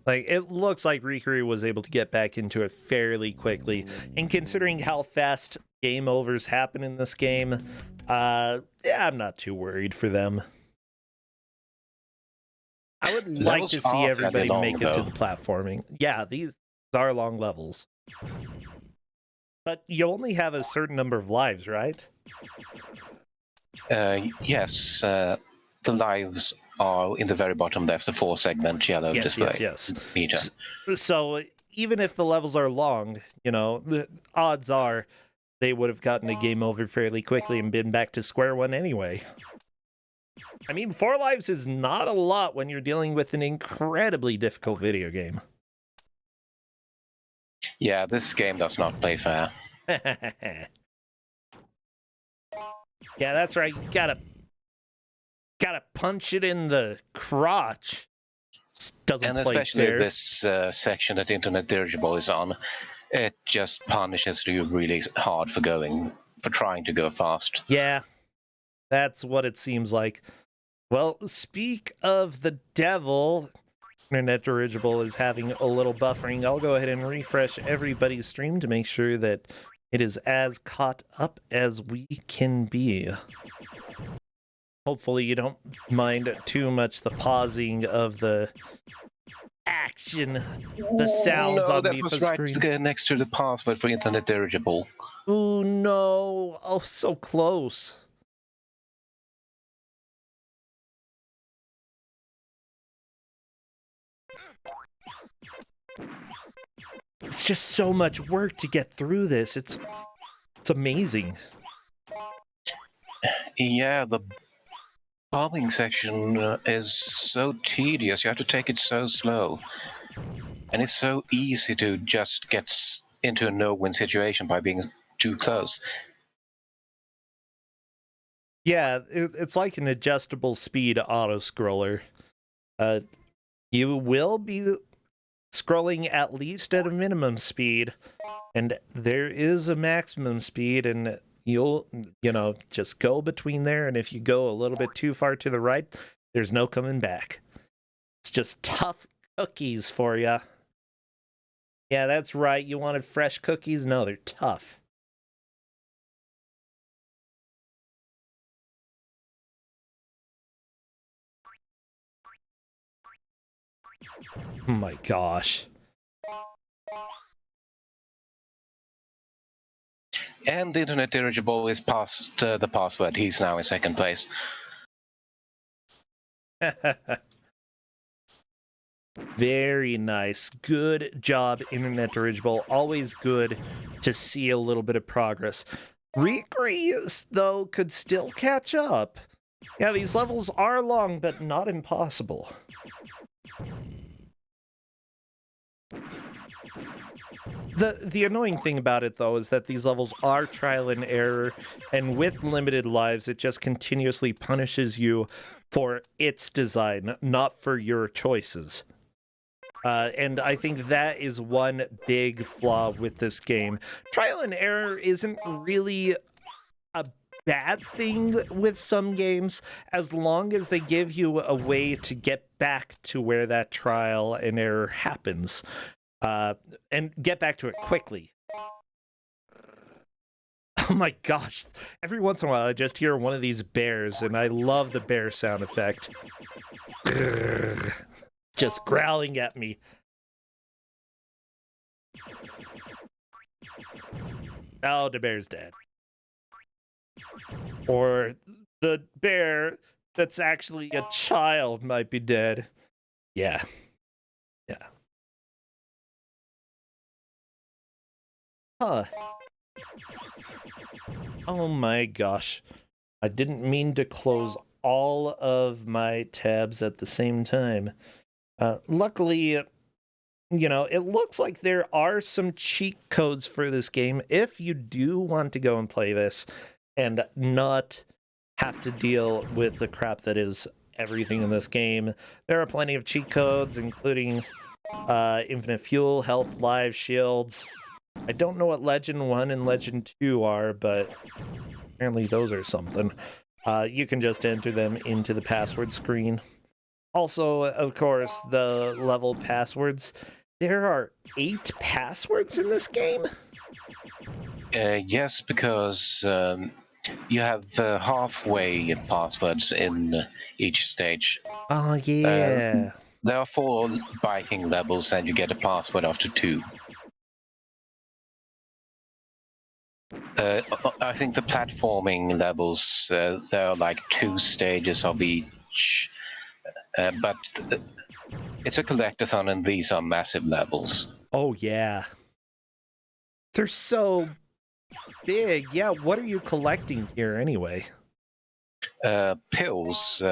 Like, it looks like Riku was able to get back into it fairly quickly. And considering how fast game overs happen in this game, yeah, I'm not too worried for them. I would like to see everybody make it to the platforming. Yeah, these are long levels. But you only have a certain number of lives, right? Yes, the lives are in the very bottom left, the 4-segment yellow display. Yes. Meter. So even if the levels are long, you know, the odds are they would have gotten a game over fairly quickly and been back to square one anyway. I mean, 4 lives is not a lot when you're dealing with an incredibly difficult video game. Yeah, this game does not play fair. Yeah, that's right. You gotta punch it in the crotch. Doesn't and play especially fair. This section that Internet Dirigible is on, it just punishes you really hard for trying to go fast. Yeah, that's what it seems like. Well, speak of the devil, Internet Dirigible is having a little buffering. I'll go ahead and refresh everybody's stream to make sure that it is as caught up as we can be. Hopefully you don't mind too much the pausing of the action, the sounds on Mifa's screen. Right next to the password for Internet Dirigible. Oh no! Oh, so close. It's just so much work to get through this. It's amazing. Yeah, the bombing section is so tedious. You have to take it so slow. And it's so easy to just get into a no-win situation by being too close. Yeah, it's like an adjustable speed auto-scroller. You will be scrolling at least at a minimum speed, and there is a maximum speed, and you'll, just go between there, and if you go a little bit too far to the right, there's no coming back. It's just tough cookies for you. Yeah, that's right. You wanted fresh cookies? No, they're tough. Oh my gosh. And the Internet Dirigible is past the password. He's now in second place. Very nice. Good job, Internet Dirigible. Always good to see a little bit of progress. Riku, though, could still catch up. Yeah, these levels are long, but not impossible. The annoying thing about it, though, is that these levels are trial and error, and with limited lives, it just continuously punishes you for its design, not for your choices. And I think that is one big flaw with this game. Trial and error isn't really a bad thing with some games, as long as they give you a way to get back to where that trial and error happens. and get back to it quickly. Oh my gosh. Every once in a while, I just hear one of these bears, and I love the bear sound effect. Just growling at me. Oh, the bear's dead. Or the bear that's actually a child might be dead. Yeah. Yeah. Huh. Oh my gosh. I didn't mean to close all of my tabs at the same time. Luckily, you know, it looks like there are some cheat codes for this game if you do want to go and play this and not have to deal with the crap that is everything in this game. There are plenty of cheat codes, including infinite fuel, health, lives, shields. I don't know what Legend 1 and Legend 2 are, but apparently those are something. You can just enter them into the password screen. Also, of course, the level passwords. There are 8 passwords in this game? Yes, because you have halfway passwords in each stage. Oh, yeah. There are 4 biking levels, and you get a password after 2. I think the platforming levels, there are like 2 stages of each, but it's a collectathon, and these are massive levels. Oh, yeah. They're so big. Yeah, what are you collecting here anyway? Pills.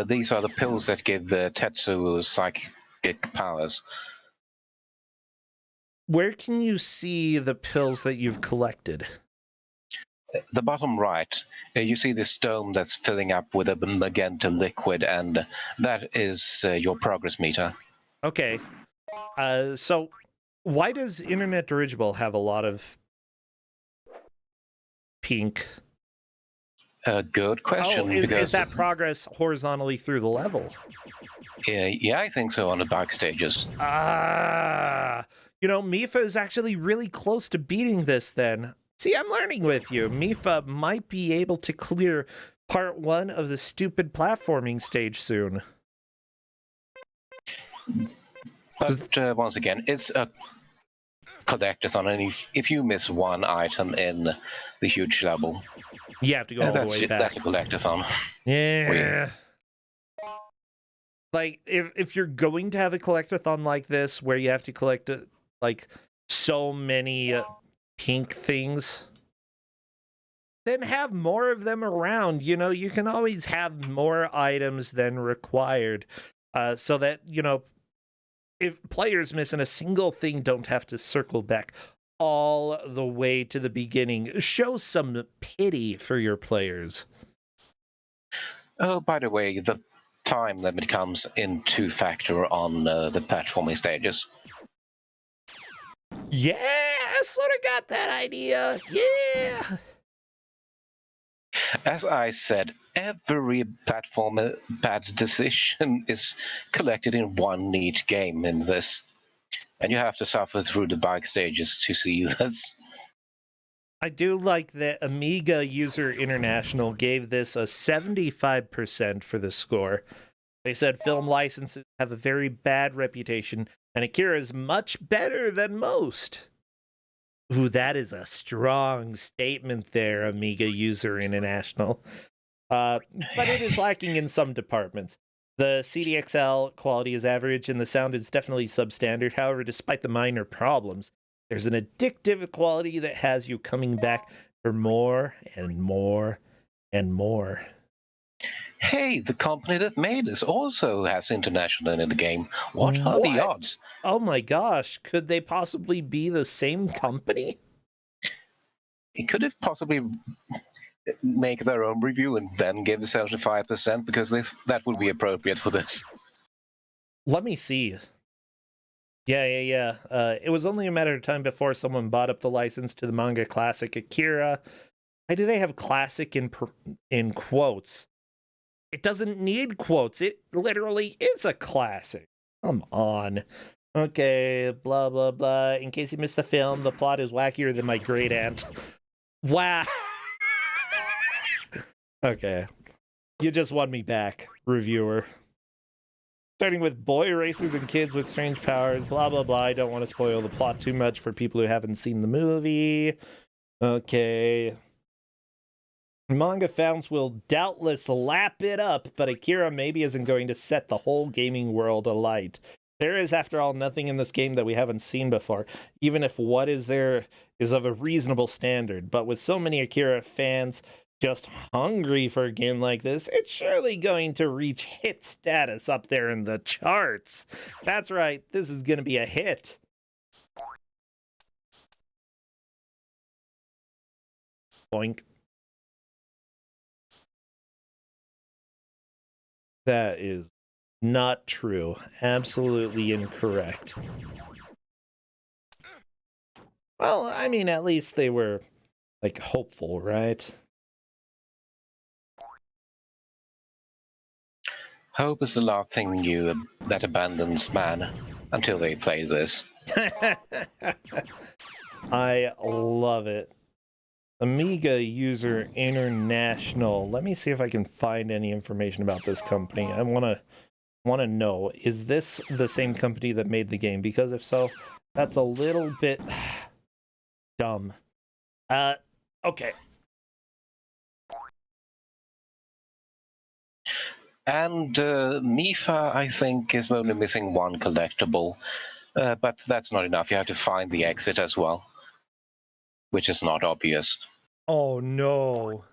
These are the pills that give Tetsuo psychic powers. Where can you see the pills that you've collected? The bottom right, you see this dome that's filling up with a magenta liquid, and that is your progress meter. Okay. So why does Internet Dirigible have a lot of pink? Good question. Oh, because is that progress horizontally through the level? Yeah, I think so on the back stages. Ah, you know, Mifa is actually really close to beating this then. See, I'm learning with you. Mifa might be able to clear part 1 of the stupid platforming stage soon. But once again, it's a collectathon, and if you miss one item in the huge level, You have to go all the way back. That's a collectathon. Yeah. Like, if you're going to have a collectathon like this, where you have to collect, like, so many pink things, then have more of them around. You know, you can always have more items than required, so that, you know, if players missing a single thing don't have to circle back all the way to the beginning. Show some pity for your players. Oh, by the way, the time limit comes into factor on the platforming stages. Yeah, I sort of got that idea. Yeah. As I said, every platform bad decision is collected in one neat game in this. And you have to suffer through the bike stages to see this. I do like that Amiga User International gave this a 75% for the score. They said film licenses have a very bad reputation, and Akira is much better than most. Ooh, that is a strong statement there, Amiga User International. But it is lacking in some departments. The CDXL quality is average, and the sound is definitely substandard. However, despite the minor problems, there's an addictive quality that has you coming back for more and more and more. Hey, the company that made this also has international in the game. What are the odds? Oh my gosh, could they possibly be the same company? Could it possibly make their own review and then give 75%? Because that would be appropriate for this. Let me see. Yeah. It was only a matter of time before someone bought up the license to the manga classic Akira. Why do they have classic in quotes? It doesn't need quotes. It literally is a classic. Come on. Okay, blah, blah, blah. In case you missed the film, the plot is wackier than my great aunt. Wow. Okay. You just won me back, reviewer. Starting with boy racers and kids with strange powers, blah, blah, blah. I don't want to spoil the plot too much for people who haven't seen the movie. Okay. Manga fans will doubtless lap it up, but Akira maybe isn't going to set the whole gaming world alight. There is, after all, nothing in this game that we haven't seen before, even if what is there is of a reasonable standard. But with so many Akira fans just hungry for a game like this, it's surely going to reach hit status up there in the charts. That's right, this is going to be a hit. Boink. That is not true. Absolutely incorrect. Well, I mean, at least they were, like, hopeful, right? Hope is the last thing that abandons man until they play this. I love it. Amiga user international. Let me see if I can find any information about this company. I want to know, is this the same company that made the game? Because if so, that's a little bit dumb. Okay. And Mifa, I think, is only missing one collectible, but that's not enough. You have to find the exit as well, which is not obvious. Oh no.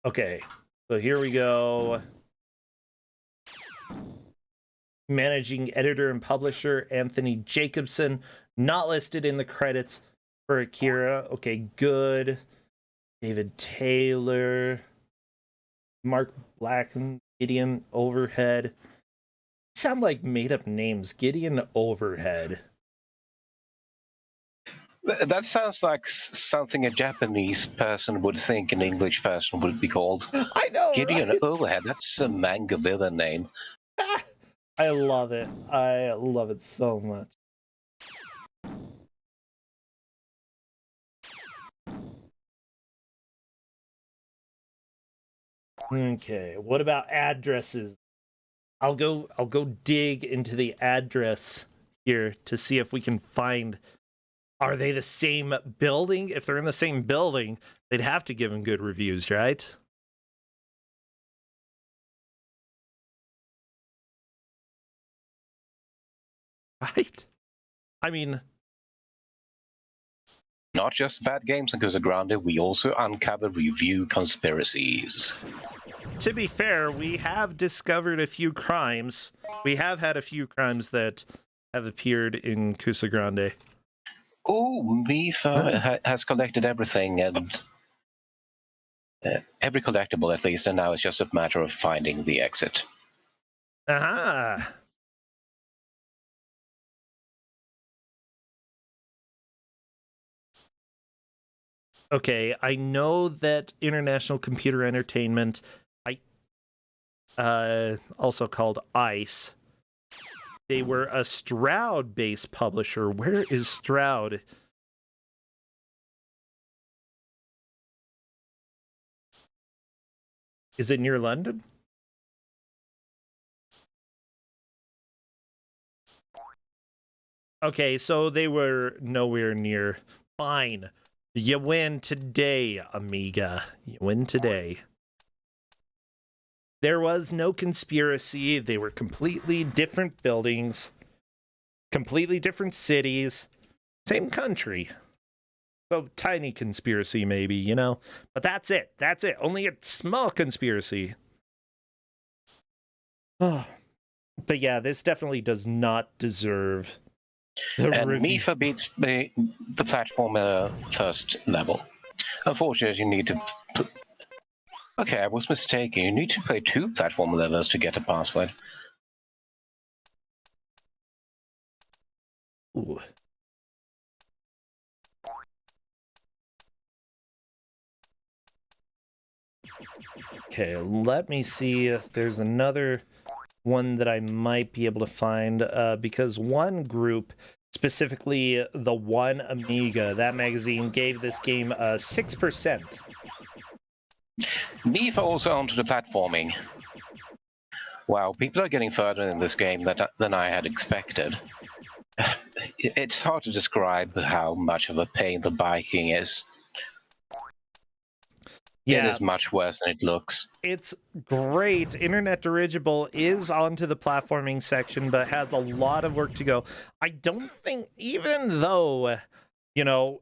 Okay, so here we go. Managing editor and publisher Anthony Jacobson, not listed in the credits for Akira. Okay, good. David Taylor, Mark Blacken, Gideon Overhead. Sound like made up names. Gideon Overhead. That sounds like something a Japanese person would think an English person would be called. I know, Gideon right? Overhead, that's a manga villain name. I love it. I love it so much. Okay, what about addresses? I'll go dig into the address here to see if we can find, are they the same building? If they're in the same building, they'd have to give them good reviews, right? Right? I mean, Not just bad games in Kuso6rande, we also uncover review conspiracies. to be fair, we have discovered a few crimes. We have had a few crimes that have appeared in Kuso6rande. Oh, Mifa has collected everything, and every collectible at least, and now it's just a matter of finding the exit. Aha! Okay, I know that International Computer Entertainment, also called ICE, they were a Stroud-based publisher. Where is Stroud? Is it near London? Okay, so they were nowhere near. Fine. You win today, Amiga. You win today. There was no conspiracy. They were completely different buildings, completely different cities, same country. So tiny conspiracy, maybe, you know? But that's it. That's it. Only a small conspiracy. Oh. But yeah, this definitely does not deserve the And review. Mifa beats the platformer first level. Unfortunately, you need to... Okay, I was mistaken. You need to play 2 platform levels to get a password. Ooh. Okay, let me see if there's another one that I might be able to find, because one group, specifically the One Amiga, that magazine gave this game 6%. Mifa also onto the platforming. Wow, people are getting further in this game than I had expected. It's hard to describe how much of a pain the biking is. Yeah. It is much worse than it looks. It's great. Internet Dirigible is onto the platforming section, but has a lot of work to go. I don't think, even though, you know,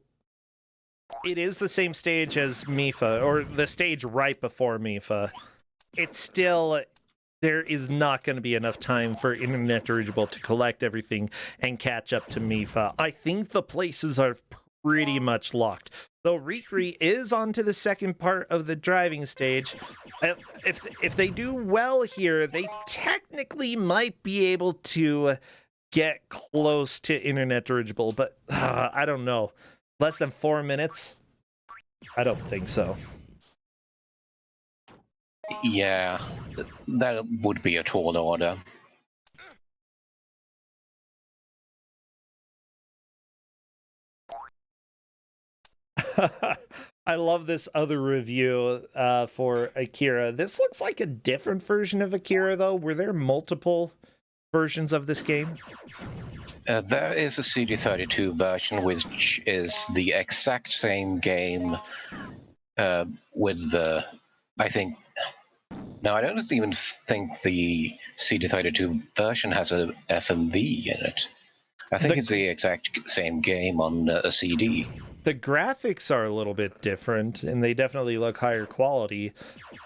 it is the same stage as Mifa, or the stage right before Mifa, it's still, there is not going to be enough time for Internet Dirigible to collect everything and catch up to Mifa. I think the places are pretty much locked. Though Rikri is onto the second part of the driving stage, if they do well here, they technically might be able to get close to Internet Dirigible, but I don't know. Less than 4 minutes? I don't think so. Yeah, that would be a tall order. I love this other review for Akira. This looks like a different version of Akira, though. Were there multiple versions of this game? There is a CD32 version, which is the exact same game with the, I think... No, I don't even think the CD32 version has a FMV in it. I think it's the exact same game on a CD. The graphics are a little bit different, and they definitely look higher quality,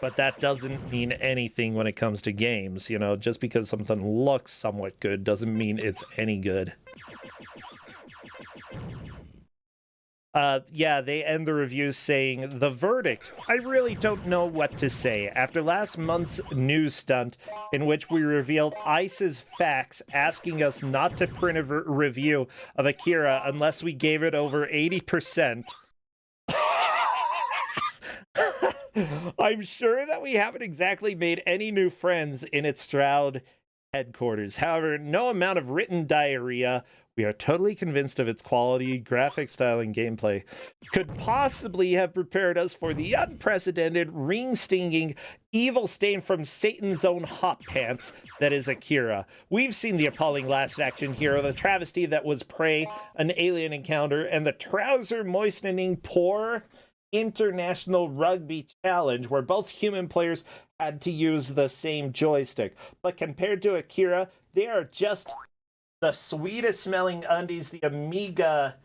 but that doesn't mean anything when it comes to games. You know, just because something looks somewhat good doesn't mean it's any good. Yeah, they end the reviews saying, "The verdict. I really don't know what to say. After last month's news stunt, in which we revealed ICE's facts asking us not to print a review of Akira unless we gave it over 80%. I'm sure that we haven't exactly made any new friends in its Stroud headquarters. However, no amount of written diarrhea, we are totally convinced of its quality, graphic style, and gameplay, could possibly have prepared us for the unprecedented, ring-stinging, evil stain from Satan's own hot pants that is Akira. We've seen the appalling last-action hero, the travesty that was Prey, an alien encounter, and the trouser-moistening poor international rugby challenge where both human players had to use the same joystick. But compared to Akira, they are just the sweetest smelling undies the Amiga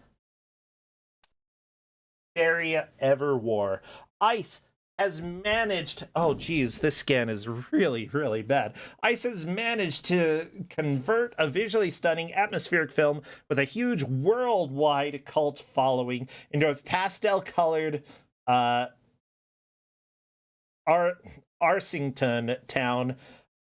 area ever wore. ICE has managed, oh geez, this scan is really, really bad. ICE has managed to convert a visually stunning atmospheric film with a huge worldwide cult following into a pastel-colored Arsington town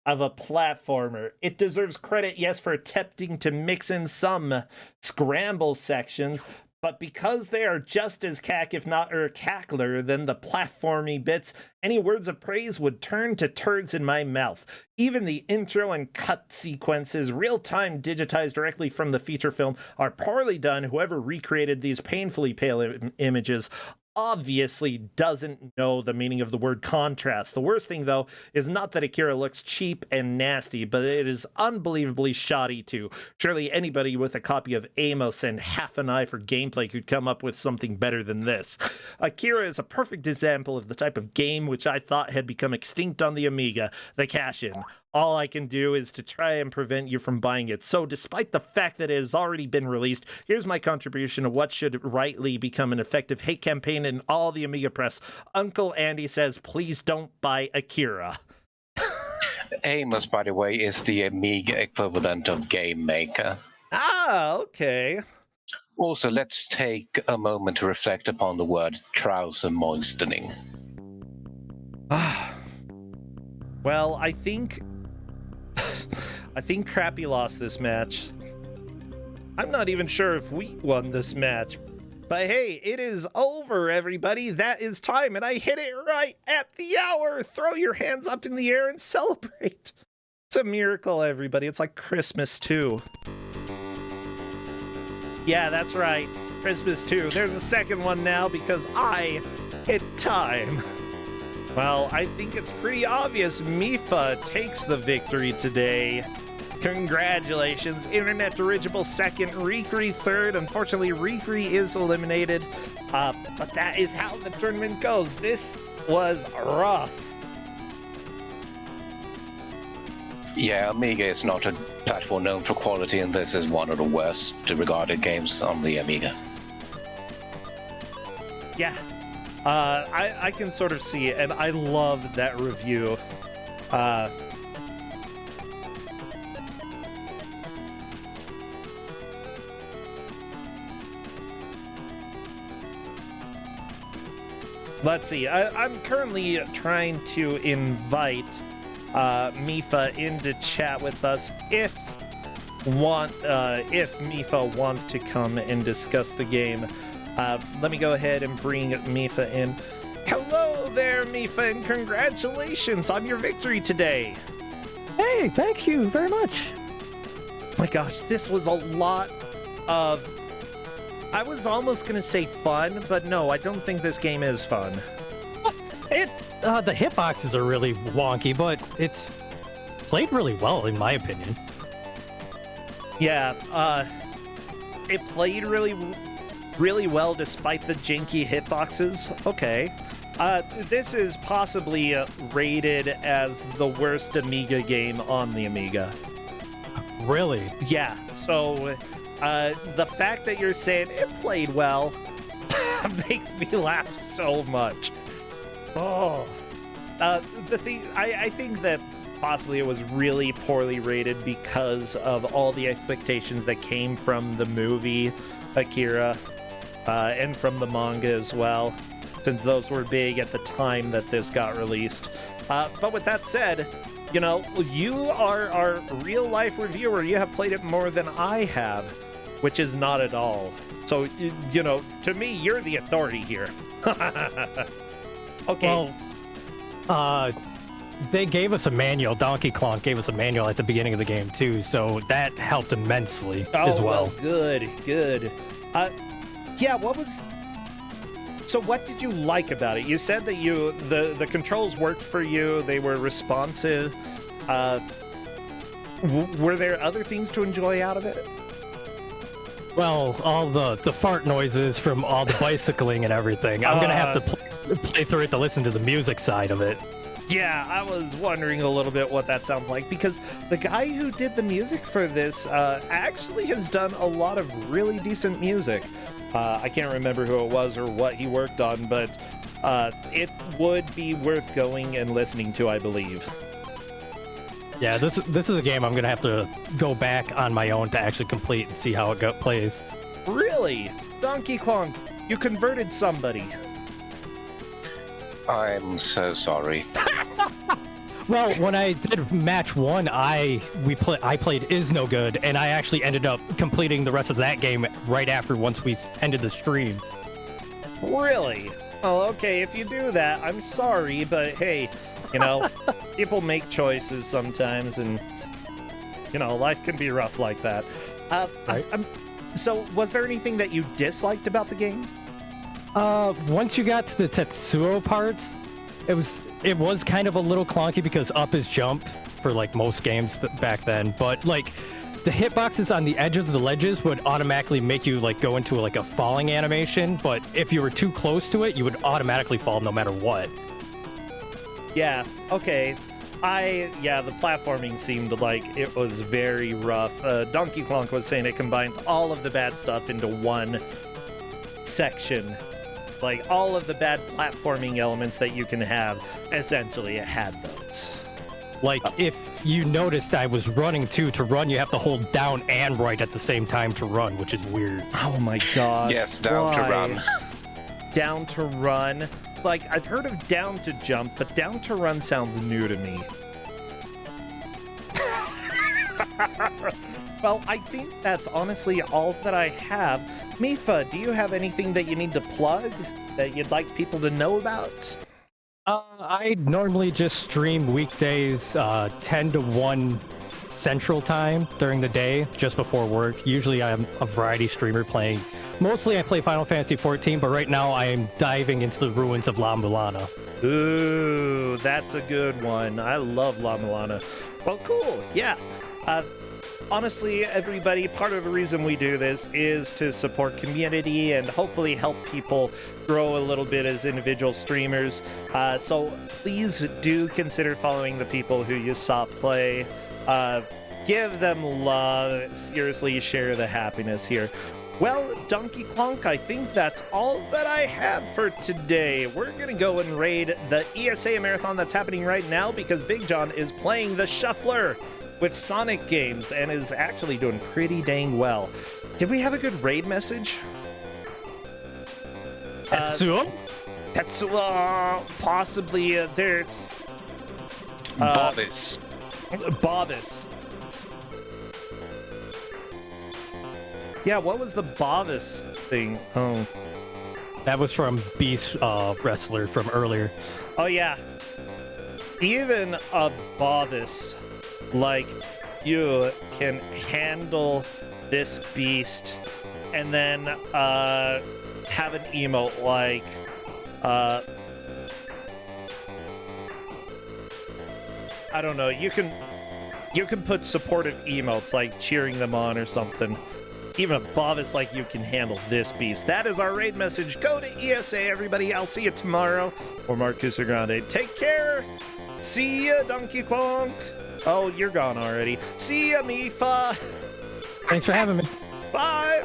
of a platformer. It deserves credit, yes, for attempting to mix in some scramble sections, but because they are just as cack, if not cackler, than the platformy bits, any words of praise would turn to turds in my mouth. Even the intro and cut sequences, real-time digitized directly from the feature film, are poorly done. Whoever recreated these painfully pale images obviously doesn't know the meaning of the word contrast. The worst thing, though, is not that Akira looks cheap and nasty, but it is unbelievably shoddy, too. Surely anybody with a copy of Amos and half an eye for gameplay could come up with something better than this. Akira is a perfect example of the type of game which I thought had become extinct on the Amiga, the cash-in. All I can do is to try and prevent you from buying it. So despite the fact that it has already been released, here's my contribution of what should rightly become an effective hate campaign in all the Amiga press. Uncle Andy says, please don't buy Akira. Amos, by the way, is the Amiga equivalent of Game Maker. Ah, okay. Also, let's take a moment to reflect upon the word trouser moistening. Well, I think Crappy lost this match. I'm not even sure if we won this match. But hey, it is over, everybody. That is time, and I hit it right at the hour. Throw your hands up in the air and celebrate. It's a miracle, everybody. It's like Christmas, too. Yeah, that's right. Christmas, too. There's a second one now because I hit time. Well, I think it's pretty obvious Mifa takes the victory today. Congratulations. Internet Dirigible second, Rikri third. Unfortunately, Rikri is eliminated. But that is how the tournament goes. This was rough. Yeah, Amiga is not a platform known for quality, and this is one of the worst regarded games on the Amiga. Yeah, I can sort of see it, and I love that review. Let's see, I'm currently trying to invite Mifa into chat with us if Mifa wants to come and discuss the game. Let me go ahead and bring Mifa in. Hello there, Mifa, and congratulations on your victory today. Hey, thank you very much. My gosh, this was a lot of... I was almost going to say fun, but no, I don't think this game is fun. The hitboxes are really wonky, but it's played really well, in my opinion. Yeah, it played really well despite the janky hitboxes. Okay. This is possibly rated as the worst Amiga game on the Amiga. Really? Yeah, so the fact that you're saying it played well makes me laugh so much. Oh, the thing, I think that possibly it was really poorly rated because of all the expectations that came from the movie Akira, and from the manga as well, since those were big at the time that this got released. But with that said, you know, you are our real-life reviewer. You have played it more than I have, which is not at all. So, you know, to me, you're the authority here. Okay. Well, they gave us a manual. Donkey Kong gave us a manual at the beginning of the game, too, so that helped immensely as well. Oh, good. Yeah, so what did you like about it? You said that the controls worked for you, they were responsive. Were there other things to enjoy out of it? Well, all the fart noises from all the bicycling and everything. I'm gonna have to play through it to listen to the music side of it. Yeah, I was wondering a little bit what that sounds like, because the guy who did the music for this actually has done a lot of really decent music. I can't remember who it was or what he worked on, but it would be worth going and listening to, I believe. Yeah, this is a game I'm gonna have to go back on my own to actually complete and see how it plays. Really? Donkey Kong, you converted somebody. I'm so sorry. Well, when I did match 1, I played Is No Good, and I actually ended up completing the rest of that game right after once we ended the stream. Really? Well, okay, if you do that, I'm sorry, but hey, you know, people make choices sometimes, and, you know, life can be rough like that. Right. So, was there anything that you disliked about the game? Once you got to the Tetsuo parts, it was kind of a little clunky because up is jump for like most games back then, but like the hitboxes on the edge of the ledges would automatically make you like go into like a falling animation, but if you were too close to it, you would automatically fall no matter what. Yeah, okay. The platforming seemed like it was very rough. Donkey Kong was saying it combines all of the bad stuff into one section. Like, all of the bad platforming elements that you can have, essentially, it had those. Like, if you noticed I was running too, to run, you have to hold down and right at the same time to run, which is weird. Oh my gosh. Yes, down to run. Down to run? Like, I've heard of down to jump, but down to run sounds new to me. Well, I think that's honestly all that I have. Mifa, do you have anything that you need to plug that you'd like people to know about? I normally just stream weekdays 10 to 1 Central Time during the day, just before work. Usually I'm a variety streamer playing. Mostly I play Final Fantasy XIV, but right now I am diving into the ruins of La Mulana. Ooh, that's a good one. I love La Milana. Well, cool. Yeah. Honestly, everybody, part of the reason we do this is to support community and hopefully help people grow a little bit as individual streamers. So please do consider following the people who you saw play. Give them love. Seriously, share the happiness here. Well, Donkey Clonk, I think that's all that I have for today. We're going to go and raid the ESA Marathon that's happening right now because Big John is playing the Shuffler with Sonic games and is actually doing pretty dang well. Did we have a good raid message? Tetsuo? Tetsuo, possibly. There's... Bobbis. Bobbis. Yeah, what was the Bobbis thing? Oh. That was from Beast Wrestler from earlier. Oh, yeah. Even a Bobbis like you can handle this beast and then have an emote like I don't know, you can put supportive emotes like cheering them on or something. Even a Bobbis like you can handle this beast. That is our raid message. Go to ESA, everybody. I'll see you tomorrow. Or Kuso6rande. Take care. See ya, Donkey Kong. Oh, you're gone already. See ya, Mifa. Thanks for having me. Bye.